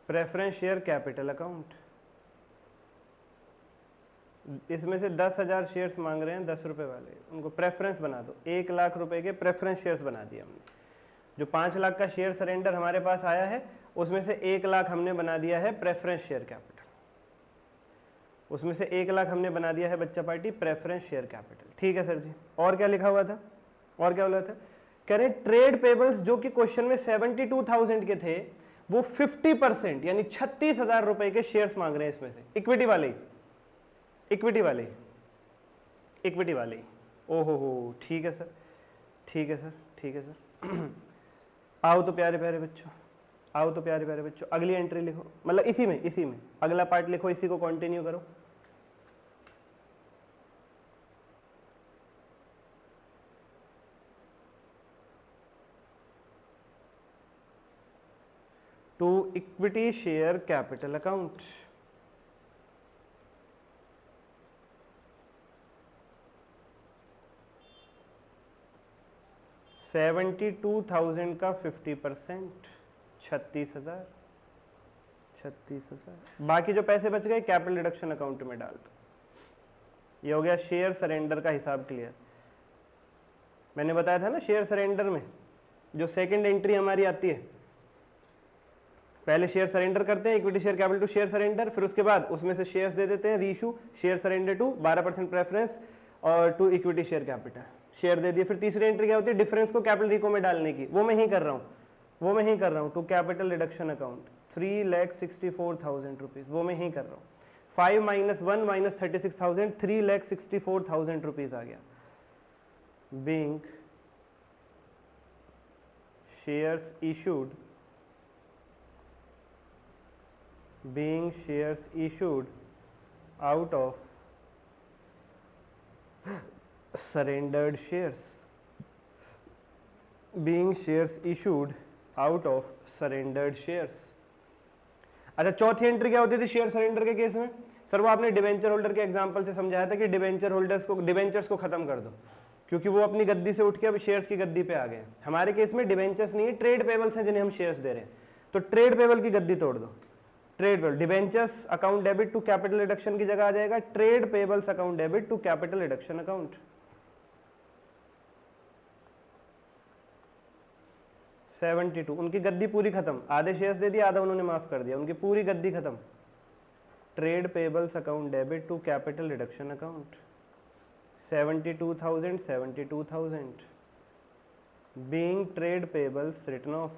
preference share capital account. इसमें से 10,000 शेयर्स मांग रहे हैं 10 रुपए वाले, उनको प्रेफरेंस बना दो। 1 लाख रुपए के प्रेफरेंस शेयर्स बना दिए हमने। जो 5 लाख का शेयर सरेंडर हमारे पास आया है उसमें से 1 लाख हमने बना दिया है प्रेफरेंस शेयर कैपिटल, उसमें से 1 लाख हमने बना दिया है बच्चा पार्टी प्रेफरेंस शेयर कैपिटल। ठीक है सर जी। और क्या लिखा हुआ था, और क्या बोला था, कह रहे ट्रेड पेबल्स जो कि क्वेश्चन में 72,000 के थे वो 50% यानी 36,000 रुपए के शेयर्स मांग रहे हैं इसमें से, इक्विटी वाले, इक्विटी वाले, इक्विटी वाले। ओहो हो, ठीक है सर, ठीक है सर, ठीक है सर। आओ तो प्यारे प्यारे बच्चों, आओ तो प्यारे प्यारे बच्चों, अगली एंट्री लिखो, मतलब इसी में अगला पार्ट लिखो, इसी को कंटिन्यू करो। To equity share capital account, $72,000 का 50%, 36,000, 36,000। बाकी जो पैसे बच गए कैपिटल रिडक्शन अकाउंट में डाल दो। ये हो गया शेयर सरेंडर का हिसाब क्लियर। मैंने बताया था ना शेयर सरेंडर में जो सेकंड एंट्री हमारी आती है, पहले शेयर सरेंडर करते हैं, equity share capital to share surrender, फिर उसके बाद उसमें से शेयर्स दे देते हैं, reissue, share surrender to 12% preference और to equity share capital, share दे दिए। फिर तीसरी एंट्री क्या होती है, डिफरेंस को कैपिटल रिको में डालने की, वो मैं ही कर रहा हूँ, वो मैं ही कर रहा हूँ। To capital reduction account 3,64,000 rupees, वो मैं ही कर रहा हूँ। 5 - 1 - 36,000, 3,64,000 रुपीज़ आ गया। Being shares issued, being shares issued out of surrendered shares, being shares issued out of surrendered shares। अच्छा, चौथी एंट्री क्या होती थी शेयर सरेंडर के केस में, सर वो आपने डिवेंचर होल्डर के एग्जांपल से समझाया था कि डिवेंचर होल्डर्स को, डिवेंचर्स को खत्म कर दो, क्योंकि वो अपनी गद्दी से उठ के अब शेयर्स की गद्दी पे आ गए। हमारे केस में डिवेंचर्स नहीं है, ट्रेड पेबल्स हैं जिन्हें हम शेयर्स दे रहे हैं, तो ट्रेड पेबल की गद्दी तोड़ दो। Trade payable, debentures account debit to capital reduction की जगह आ जाएगा trade payables account debit to capital reduction account. $72,000 उनकी गद्दी पूरी खत्म, आधे शेयर्स दे दिया, आधा उन्होंने माफ कर दिया, उनकी पूरी गद्दी खत्म। Trade payables account debit to capital reduction account, 72,000, 72,000 being trade payables written off.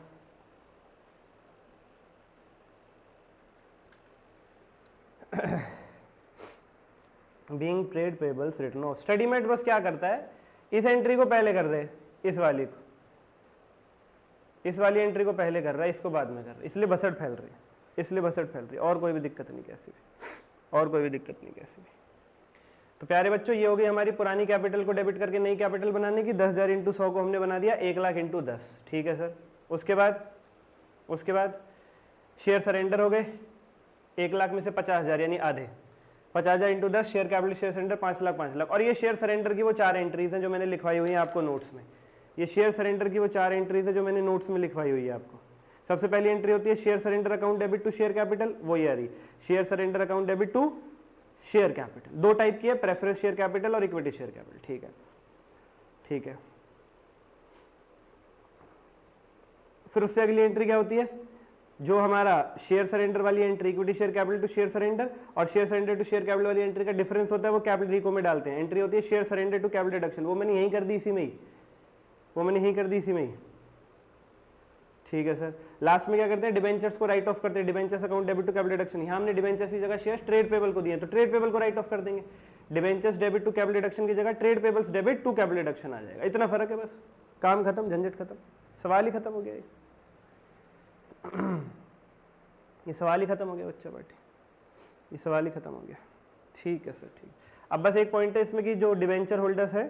Being trade payables written off. StudyMate बस क्या करता है, इस एंट्री को पहले कर दे, इस वाली को, इस वाली एंट्री को पहले कर रहा है, इसको बाद में कर रहा है, इसलिए बसट फैल रही है, इसलिए बसट फैल रही है, और कोई भी दिक्कत नहीं कैसी भी, और कोई भी दिक्कत नहीं कैसी भी। तो प्यारे बच्चों, ये हो गई हमारी पुरानी कैपिटल को डेबिट करके नई कैपिटल बनाने की। 10,000 × 100 को हमने बना दिया 1 लाख × 10। ठीक है सर। उसके बाद शेयर सरेंडर हो गए 1 लाख में से 50,000 यानी आधे, 50,000 × 10 share capital share surrender 5 lakh 5 lakh. और ये शेयर सरेंडर की वो 4 एंट्रीज हैं जो मैंने लिखवाई हुई है आपको नोट्स में। ये शेयर सरेंडर की वो 4 एंट्रीज है जो मैंने नोट्स में लिखवाई हुई है आपको। सबसे पहली एंट्री होती है share surrender account debit to share capital, वो ये आ रही, share surrender account debit to share capital. 2 type की है, प्रेफरेंस शेयर कैपिटल और इक्विटी शेयर कैपिटल। ठीक है। ठीक है। फिर उससे अगली एंट्री क्या होती है, जो हमारा शेयर सरेंडर वाली entry, equity share capital to share surrender और share surrender to share capital वाली एंट्री का डिफरेंस होता है, वो कैपिटल रिको में डालते हैं। एंट्री होती है share surrender to capital reduction, वो मैंने यहीं कर दी इसी में ही, वो मैंने यहीं कर दी इसी में ही। ठीक है सर। लास्ट में क्या करते हैं, डिबेंचर्स को राइट ऑफ करते हैं, debentures account debit to capital reduction. यहाँ हमने डिबेंचर्स की जगह शेयर ट्रेड पेबल को दिए, तो ट्रेड पेबल को राइट ऑफ कर देंगे। Debentures debit to capital reduction की जगह trade payables debit to capital reduction आ जाएगा। इतना फर्क है बस, काम खत्म, झंझट खत्म, सवाल ही खत्म हो गया ये सवाल ही खत्म हो गया बच्चा बैठे, ये सवाल ही खत्म हो गया। ठीक है सर, ठीक। अब बस एक पॉइंट है इसमें कि जो डिबेंचर होल्डर्स है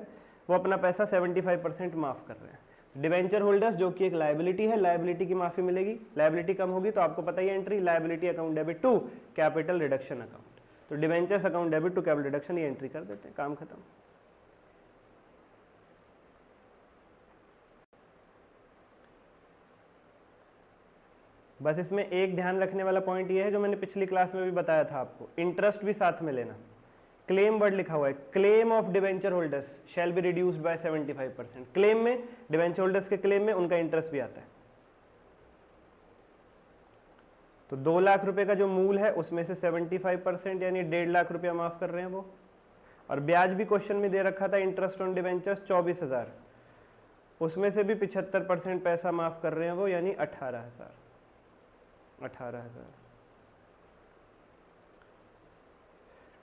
वो अपना पैसा 75% माफ़ कर रहे हैं। डिबेंचर होल्डर्स जो कि एक लायबिलिटी है, लायबिलिटी की माफ़ी मिलेगी, लायबिलिटी कम होगी तो आपको पता ही entry, liability account debit to capital reduction account, तो debentures account debit to capital reduction ये एंट्री कर देते हैं, काम खत्म। बस इसमें एक ध्यान रखने वाला पॉइंट ये है जो मैंने पिछली क्लास में भी बताया था आपको, इंटरेस्ट भी साथ में लेना। क्लेम वर्ड लिखा हुआ है, claim of debenture holders shall be reduced by 75%। Claim में, डिबेंचर होल्डर्स के क्लेम में उनका इंटरेस्ट भी आता है। तो 2 लाख रुपए का जो मूल है उसमें से 75% यानी 1.5 लाख रुपया माफ कर रहे हैं वो, और ब्याज भी क्वेश्चन में दे रखा था इंटरेस्ट ऑन डिबेंचर्स 24,000, उसमें से भी 75% पैसा माफ कर रहे हैं वो, यानी 18,000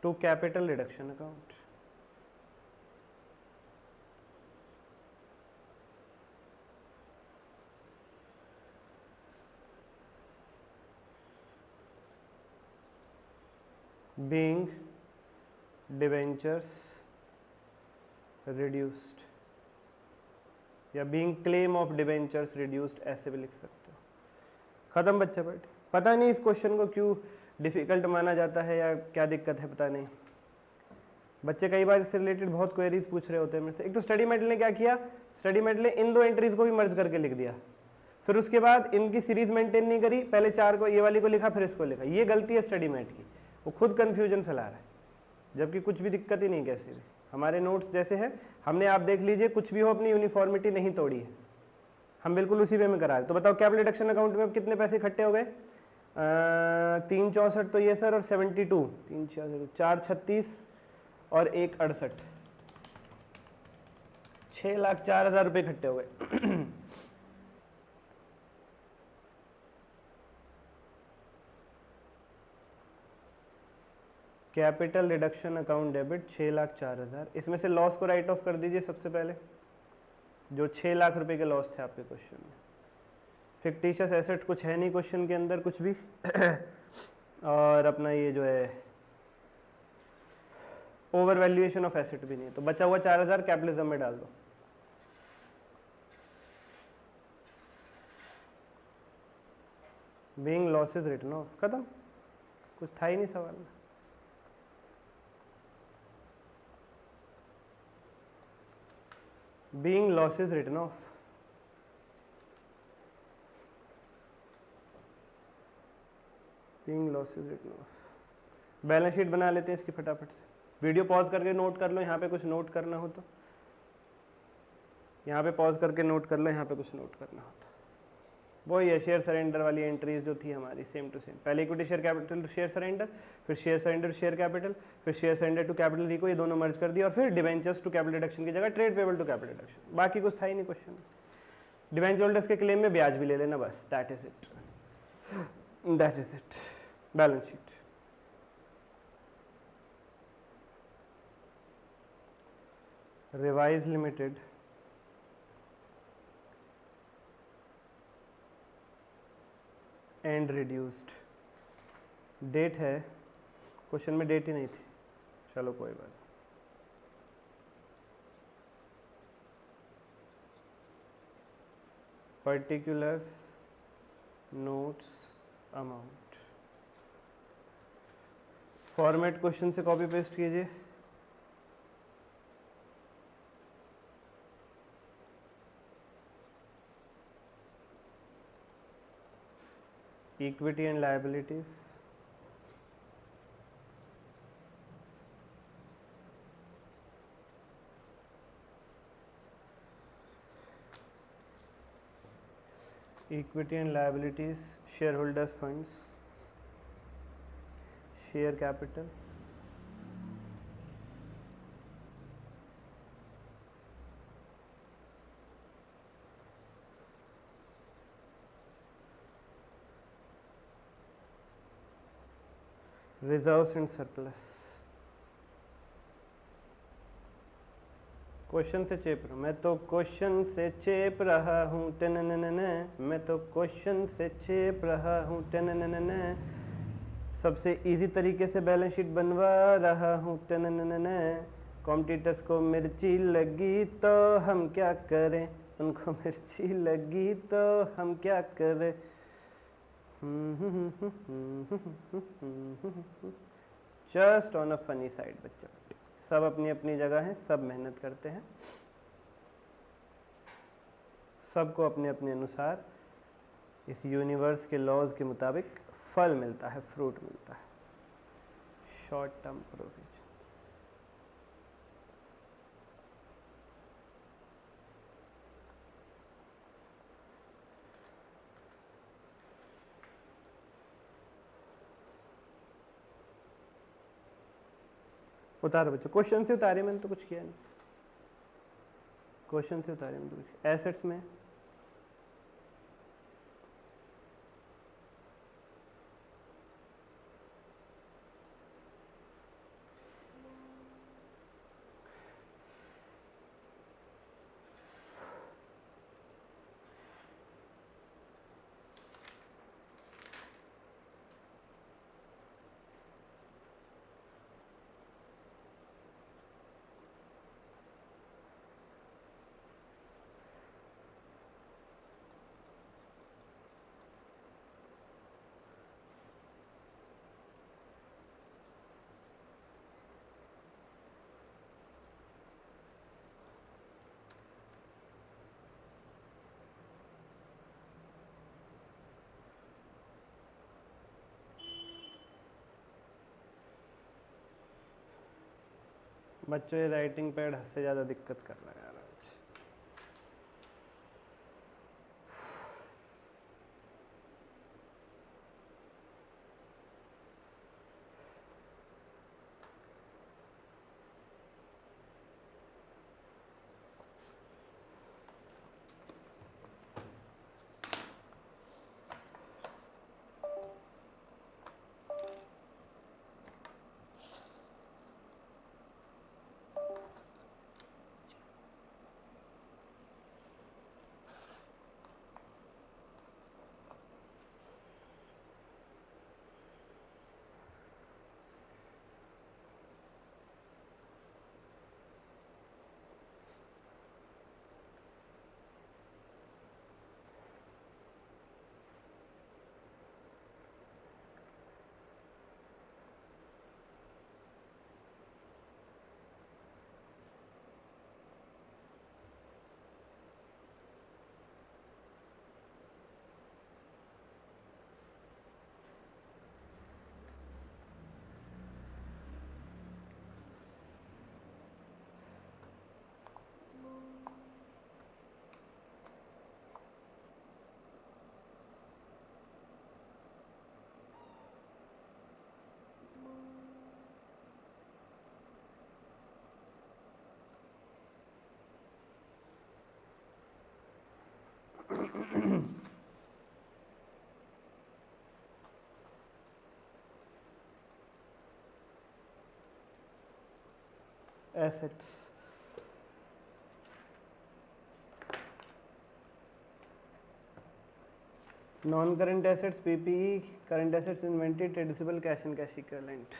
to capital reduction account. being debentures reduced या being claim of debentures reduced ऐसे भी लिख सकते हो। खत्म बच्चा बैठ। पता नहीं इस क्वेश्चन को क्यों डिफिकल्ट माना जाता है या क्या दिक्कत है, पता नहीं। बच्चे कई बार इससे रिलेटेड बहुत क्वेरीज पूछ रहे होते हैं मेरे से। एक तो स्टडी मेटल ने क्या किया, स्टडी मेटल ने इन 2 एंट्रीज को भी मर्ज करके लिख दिया, फिर उसके बाद इनकी सीरीज मेंटेन नहीं करी, पहले 4 को, ये वाली को लिखा फिर इसको लिखा। ये गलती है स्टडी मेट की, वो खुद कन्फ्यूजन फैला रहा है, जबकि कुछ भी दिक्कत ही नहीं कैसे भी। हमारे नोट्स जैसे है, हमने, आप देख लीजिए, कुछ भी हो अपनी यूनिफॉर्मिटी नहीं तोड़ी है, हम बिल्कुल उसी वे में करा रहे। तो बताओ कैपिटल रिडक्शन अकाउंट में अब कितने पैसे इकट्ठे हो गए, 364 तो ये सर, और 72, 364, 436 और 168, 6,04,000 रुपये इकट्ठे हो गए। कैपिटल रिडक्शन अकाउंट डेबिट 6,04,000, इसमें से लॉस को राइट ऑफ कर दीजिए सबसे पहले, जो 6 लाख रुपए के लॉस थे आपके क्वेश्चन में। फिक्टिशियस एसेट कुछ है नहीं क्वेश्चन के अंदर कुछ भी और अपना ये जो है ओवर वैल्यूएशन ऑफ एसेट भी नहीं है, तो बचा हुआ 4,000 कैपिटलिज्म में डाल दो। बीइंग लॉसेस रिटन ऑफ, खत्म, कुछ था ही नहीं सवाल में। being losses written off, being losses written off। Balance sheet बना लेते हैं इसकी फटाफट से, वीडियो पॉज करके नोट कर लो, यहाँ पे कुछ नोट करना हो तो यहाँ पे पॉज करके नोट कर लो, यहाँ पे कुछ नोट करना हो तो। वो ये शेयर सरेंडर वाली एंट्रीज जो थी हमारी सेम टू सेम, पहले equity share capital to share surrender, फिर share surrender to share capital, फिर शेयर सरेंडर टू कैपिटल रिको, ये दोनों मर्ज कर दिया, और फिर डिबेंचर्स टू कैपिटल रिडक्शन की जगह trade payable to capital reduction. बाकी कुछ था ही नहीं क्वेश्चन। डिबेंचर होल्डर्स के क्लेम में ब्याज भी ले लेना, बस that is it, that is it. Balance sheet revise limited and reduced, date है क्वेश्चन में, डेट ही नहीं थी, चलो कोई बात। Particulars notes amount, format question से कॉपी पेस्ट कीजिए। Equity and liabilities, equity and liabilities, share holders funds, share capital, reserves and surplus. Question से चेप रहा हूँ मैं तो, क्वेश्चन से चेप रहा हूँ टेन, मैं तो क्वेश्चन से चेप रहा हूँ टेन, सबसे इजी तरीके से बैलेंस शीट बनवा रहा हूँ टेन, कॉम्पिटिटर्स को मिर्ची लगी तो हम क्या करें, उनको मिर्ची लगी तो हम क्या करें। Just on a funny side बच्चा, सब अपनी अपनी जगह हैं, सब मेहनत करते हैं, सबको अपने अपने अनुसार इस यूनिवर्स के लॉज के मुताबिक फल मिलता है, फ्रूट मिलता है। Short term provisions. उतारो बच्चों, क्वेश्चन से उतारे, मैंने तो कुछ किया नहीं, क्वेश्चन से उतारे मैंने तो कुछ। एसेट्स में बच्चों ये राइटिंग पैड हद से ज़्यादा दिक्कत कर रहा है यार आज। Assets, non current assets PPE, current assets inventory, trade receivables cash and cash equivalent.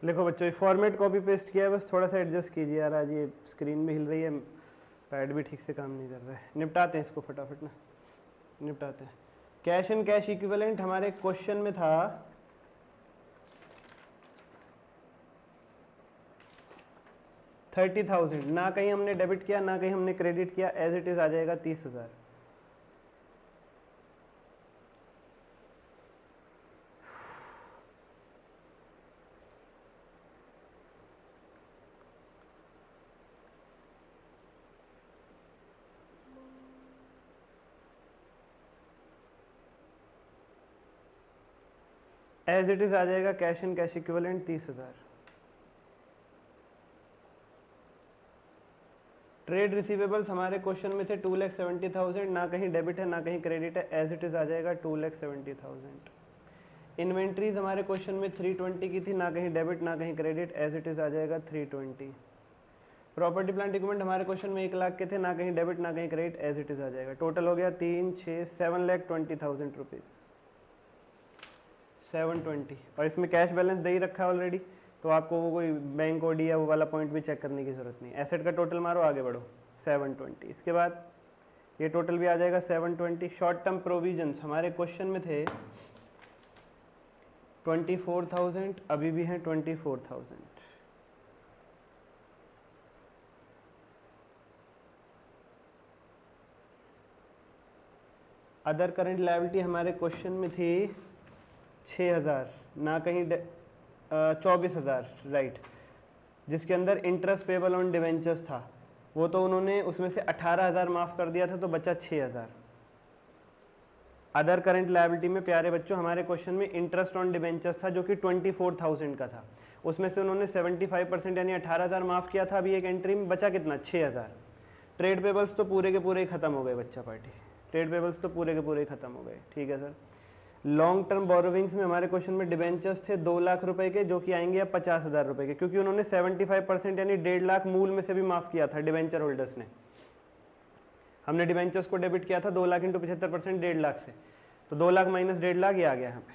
देखो बच्चों, फॉर्मेट कॉपी पेस्ट किया है, बस थोड़ा सा एडजस्ट कीजिए यार, आज ये स्क्रीन भी हिल रही है, पैड भी ठीक से काम नहीं कर रहा है। निपटाते हैं इसको फटाफट ना, निपटाते हैं। कैश एंड कैश इक्विवेलेंट हमारे क्वेश्चन में था 30,000, ना कहीं हमने डेबिट किया ना कहीं हमने क्रेडिट किया, एज इट इज आ जाएगा 30,000। एज इट इज आ जाएगा cash and cash equivalent 30,000। Trade receivables हमारे क्वेश्चन में थे 2,70,000, ना कहीं डेबिट है ना कहीं क्रेडिट है, एज इट इज आ जाएगा 2,70,000। इन्वेंट्रीज हमारे क्वेश्चन में 320 की थी, ना कहीं डेबिट ना कहीं क्रेडिट, एज इट इज आ जाएगा 320। प्रॉपर्टी प्लांट इक्विपमेंट हमारे क्वेश्चन में 1 लाख के थे, ना कहीं डेबिट ना कहीं क्रेडिट, एज इट इज आ जाएगा। टोटल हो गया 3, 6, 7,20,000 रुपीज़, 720। और इसमें कैश बैलेंस दे ही रखा है ऑलरेडी, तो आपको वो कोई बैंक ओडी या वो वाला पॉइंट भी चेक करने की ज़रूरत नहीं। एसेट का टोटल मारो, आगे बढ़ो, 720। इसके बाद ये टोटल भी आ जाएगा 720। शॉर्ट टर्म प्रोविजंस हमारे क्वेश्चन में थे 24,000, अभी भी हैं 24,000। अदर करंट लायबिलिटी हमारे क्वेश्चन में थी 6,000, ना कहीं 24,000, राइट, जिसके अंदर इंटरेस्ट पेबल ऑन डिवेंचर्स था, वो तो उन्होंने उसमें से 18,000 माफ़ कर दिया था, तो बचा 6,000। अदर करंट लायबिलिटी में प्यारे बच्चों हमारे क्वेश्चन में इंटरेस्ट ऑन डिवेंचर्स था, जो कि 24,000 का था, उसमें से उन्होंने 75% यानी 18,000 माफ़ किया था। अभी एक एंट्री में बचा कितना, 6,000। ट्रेड पेबल्स तो पूरे के पूरे ही खत्म हो गए बच्चा पार्टी, ट्रेड पेबल्स तो पूरे के पूरे ही खत्म हो गए, ठीक है सर। लॉन्ग टर्म बोरोविंग्स में हमारे क्वेश्चन में डिबेंचर्स थे 2 लाख रुपए के, जो कि आएंगे अब 50,000 रुपए के, क्योंकि उन्होंने 75% यानी 1.5 लाख मूल में से भी माफ़ किया था डिबेंचर होल्डर्स ने। हमने डिबेंचर्स को डेबिट किया था 2 लाख इंटू 75%, 1.5 लाख से, तो 2 लाख माइनस 1.5 लाख ये आ गया यहाँ पे।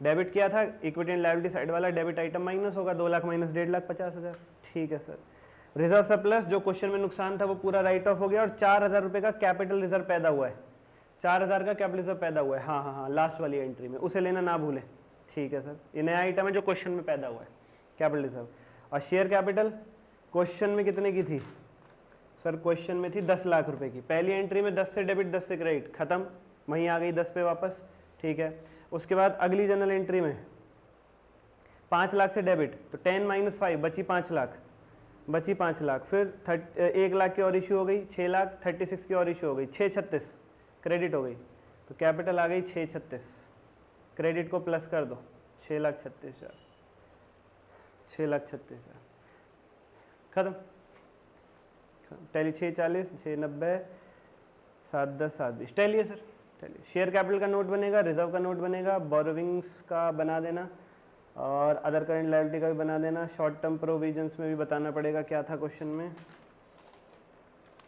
डेबिट किया था इक्विटी एंड लायबिलिटी साइड वाला डेबिट आइटम माइनस होगा, 2 लाख माइनस 1.5 लाख 50,000, ठीक है सर। रिजर्व सरप्लस, जो क्वेश्चन में नुकसान था वो पूरा राइट ऑफ हो गया, और 4,000 रुपये का कैपिटल रिजर्व पैदा हुआ है, 4,000 का कैपिटल रिजर्व पैदा हुआ है, हाँ हाँ हाँ, लास्ट वाली एंट्री में, उसे लेना ना भूलें, ठीक है सर। ये नया आइटम है जो क्वेश्चन में पैदा हुआ है, कैपिटल रिजर्व। और शेयर कैपिटल क्वेश्चन में कितने की थी सर, क्वेश्चन में थी 10 लाख रुपए की। पहली एंट्री में 10 से डेबिट 10 से क्रेडिट, खत्म, वहीं आ गई 10 पे वापस, ठीक है। उसके बाद अगली जनरल एंट्री में 5 लाख से डेबिट, तो 10 माइनस 5 बची 5 लाख, बची 5 लाख। फिर 1 लाख की और इशू हो गई, 6 लाख, 36 की और इशू हो गई, 636 क्रेडिट हो गई, तो कैपिटल आ गई 636, क्रेडिट को प्लस कर दो, 6,36,000, 6,36,000, खत्म। टैली 640, 690, 710, 720, टैली है सर, टैली। शेयर कैपिटल का नोट बनेगा, रिजर्व का नोट बनेगा, बोरोविंग्स का बना देना, और अदर करंट लायबिलिटी का भी बना देना। शॉर्ट टर्म प्रोविजंस में भी बताना पड़ेगा क्या था क्वेश्चन में,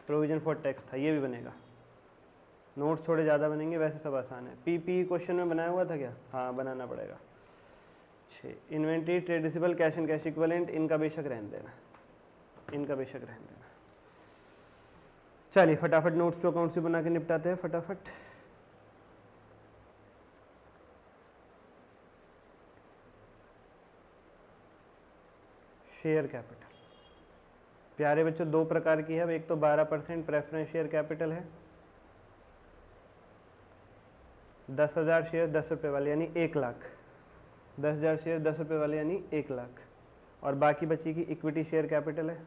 प्रोविजन फॉर टैक्स था, ये भी बनेगा। नोट्स थोड़े ज़्यादा बनेंगे, वैसे सब आसान है। पीपी क्वेश्चन में बनाया हुआ था क्या, हाँ बनाना पड़ेगा। 6 inventory, trade receivable, cash and cash equivalent, इनका बेशक रहने देना, इनका बेशक रहने देना। चलिए फटाफट नोट्स टू अकाउंट्स भी बना के निपटाते हैं फटाफट। शेयर कैपिटल प्यारे बच्चों 2 प्रकार की है, एक तो 12% प्रेफरेंस शेयर कैपिटल है, 10,000 शेयर 10 रुपये वाले यानी 1 लाख, 10,000 शेयर 10 रुपये वाले यानी 1 लाख, और बाकी बची की इक्विटी शेयर कैपिटल है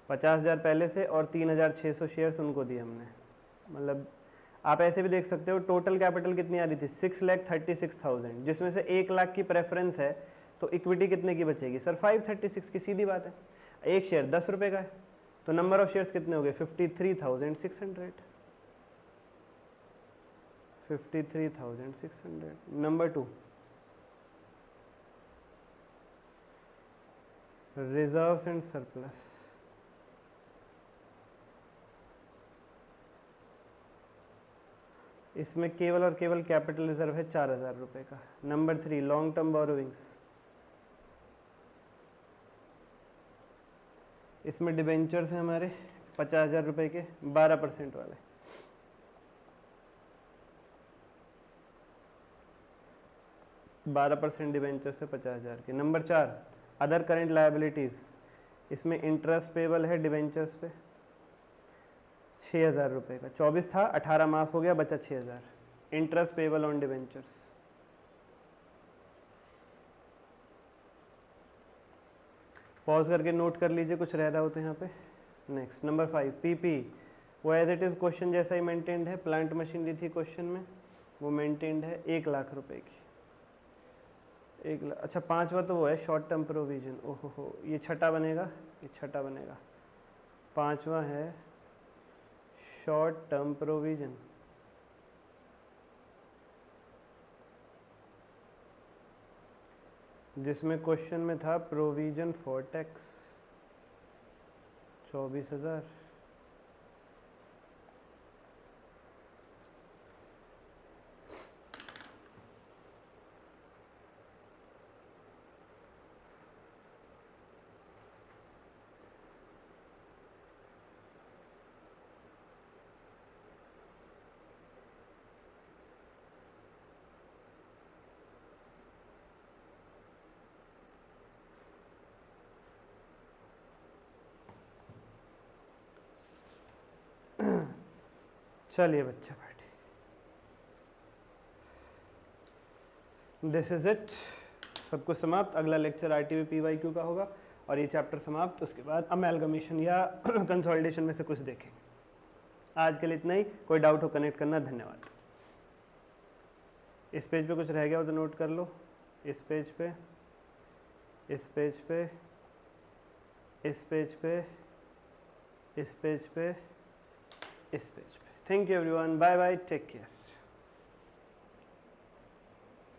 50,000 पहले से, और 3,600 शेयर्स उनको दिए हमने। मतलब आप ऐसे भी देख सकते हो टोटल कैपिटल कितनी आ रही थी, 6,36,000, जिसमें से 1 लाख की प्रेफरेंस है, तो इक्विटी कितने की बचेगी सर, 536 की, सीधी बात है। एक शेयर 10 रुपये का है, तो नंबर ऑफ शेयर्स कितने हो गए, 53,600, 53,600। नंबर 2 रिजर्व्स एंड सरप्लस, इसमें केवल और केवल कैपिटल रिजर्व है 4,000 रुपये का। नंबर 3 लॉन्ग टर्म बोरोविंग्स, इसमें डिबेंचर्स हैं हमारे 50,000 रुपये के 12% वाले। डिबेंचर से 50,000 के। नंबर 4 अदर करेंट लायबिलिटीज़, इसमें इंटरेस्ट पेबल है डिबेंचर्स पे 6,000 रुपये का। 24 था, 18 माफ हो गया, बचा 6,000। Interest payable on debentures. Pause करके नोट कर लीजिए कुछ रह रहा हो तो यहाँ पे। नेक्स्ट नंबर 5 पीपी, वो एज इट इज़ क्वेश्चन जैसा ही मेंटेन्ड है। प्लांट मशीनरी थी क्वेश्चन में, वो मेंटेन्ड है 1 लाख रुपए की। 1 लाख, अच्छा 5वां तो वो है शॉर्ट टर्म प्रोविजन। ओहो हो, ये छठा बनेगा, ये छठा बनेगा। 5वां है शॉर्ट टर्म प्रोविजन, जिसमें क्वेश्चन में था प्रोविजन फॉर टैक्स 24,000। चलिए बच्चे बैठे, दिस इज इट, सब कुछ समाप्त। अगला लेक्चर आरटीवी पीवाईक्यू का होगा और ये चैप्टर समाप्त। उसके बाद अमेलगमेशन या कंसोलिडेशन में से कुछ देखेंगे। आज के लिए इतना ही, कोई डाउट हो कनेक्ट करना। धन्यवाद। इस पेज पे कुछ रह गया हो तो नोट कर लो। इस पेज पे, इस पेज पे, इस पेज पे, इस पेज पे, इस पेज पे। Thank you everyone, bye bye, take care.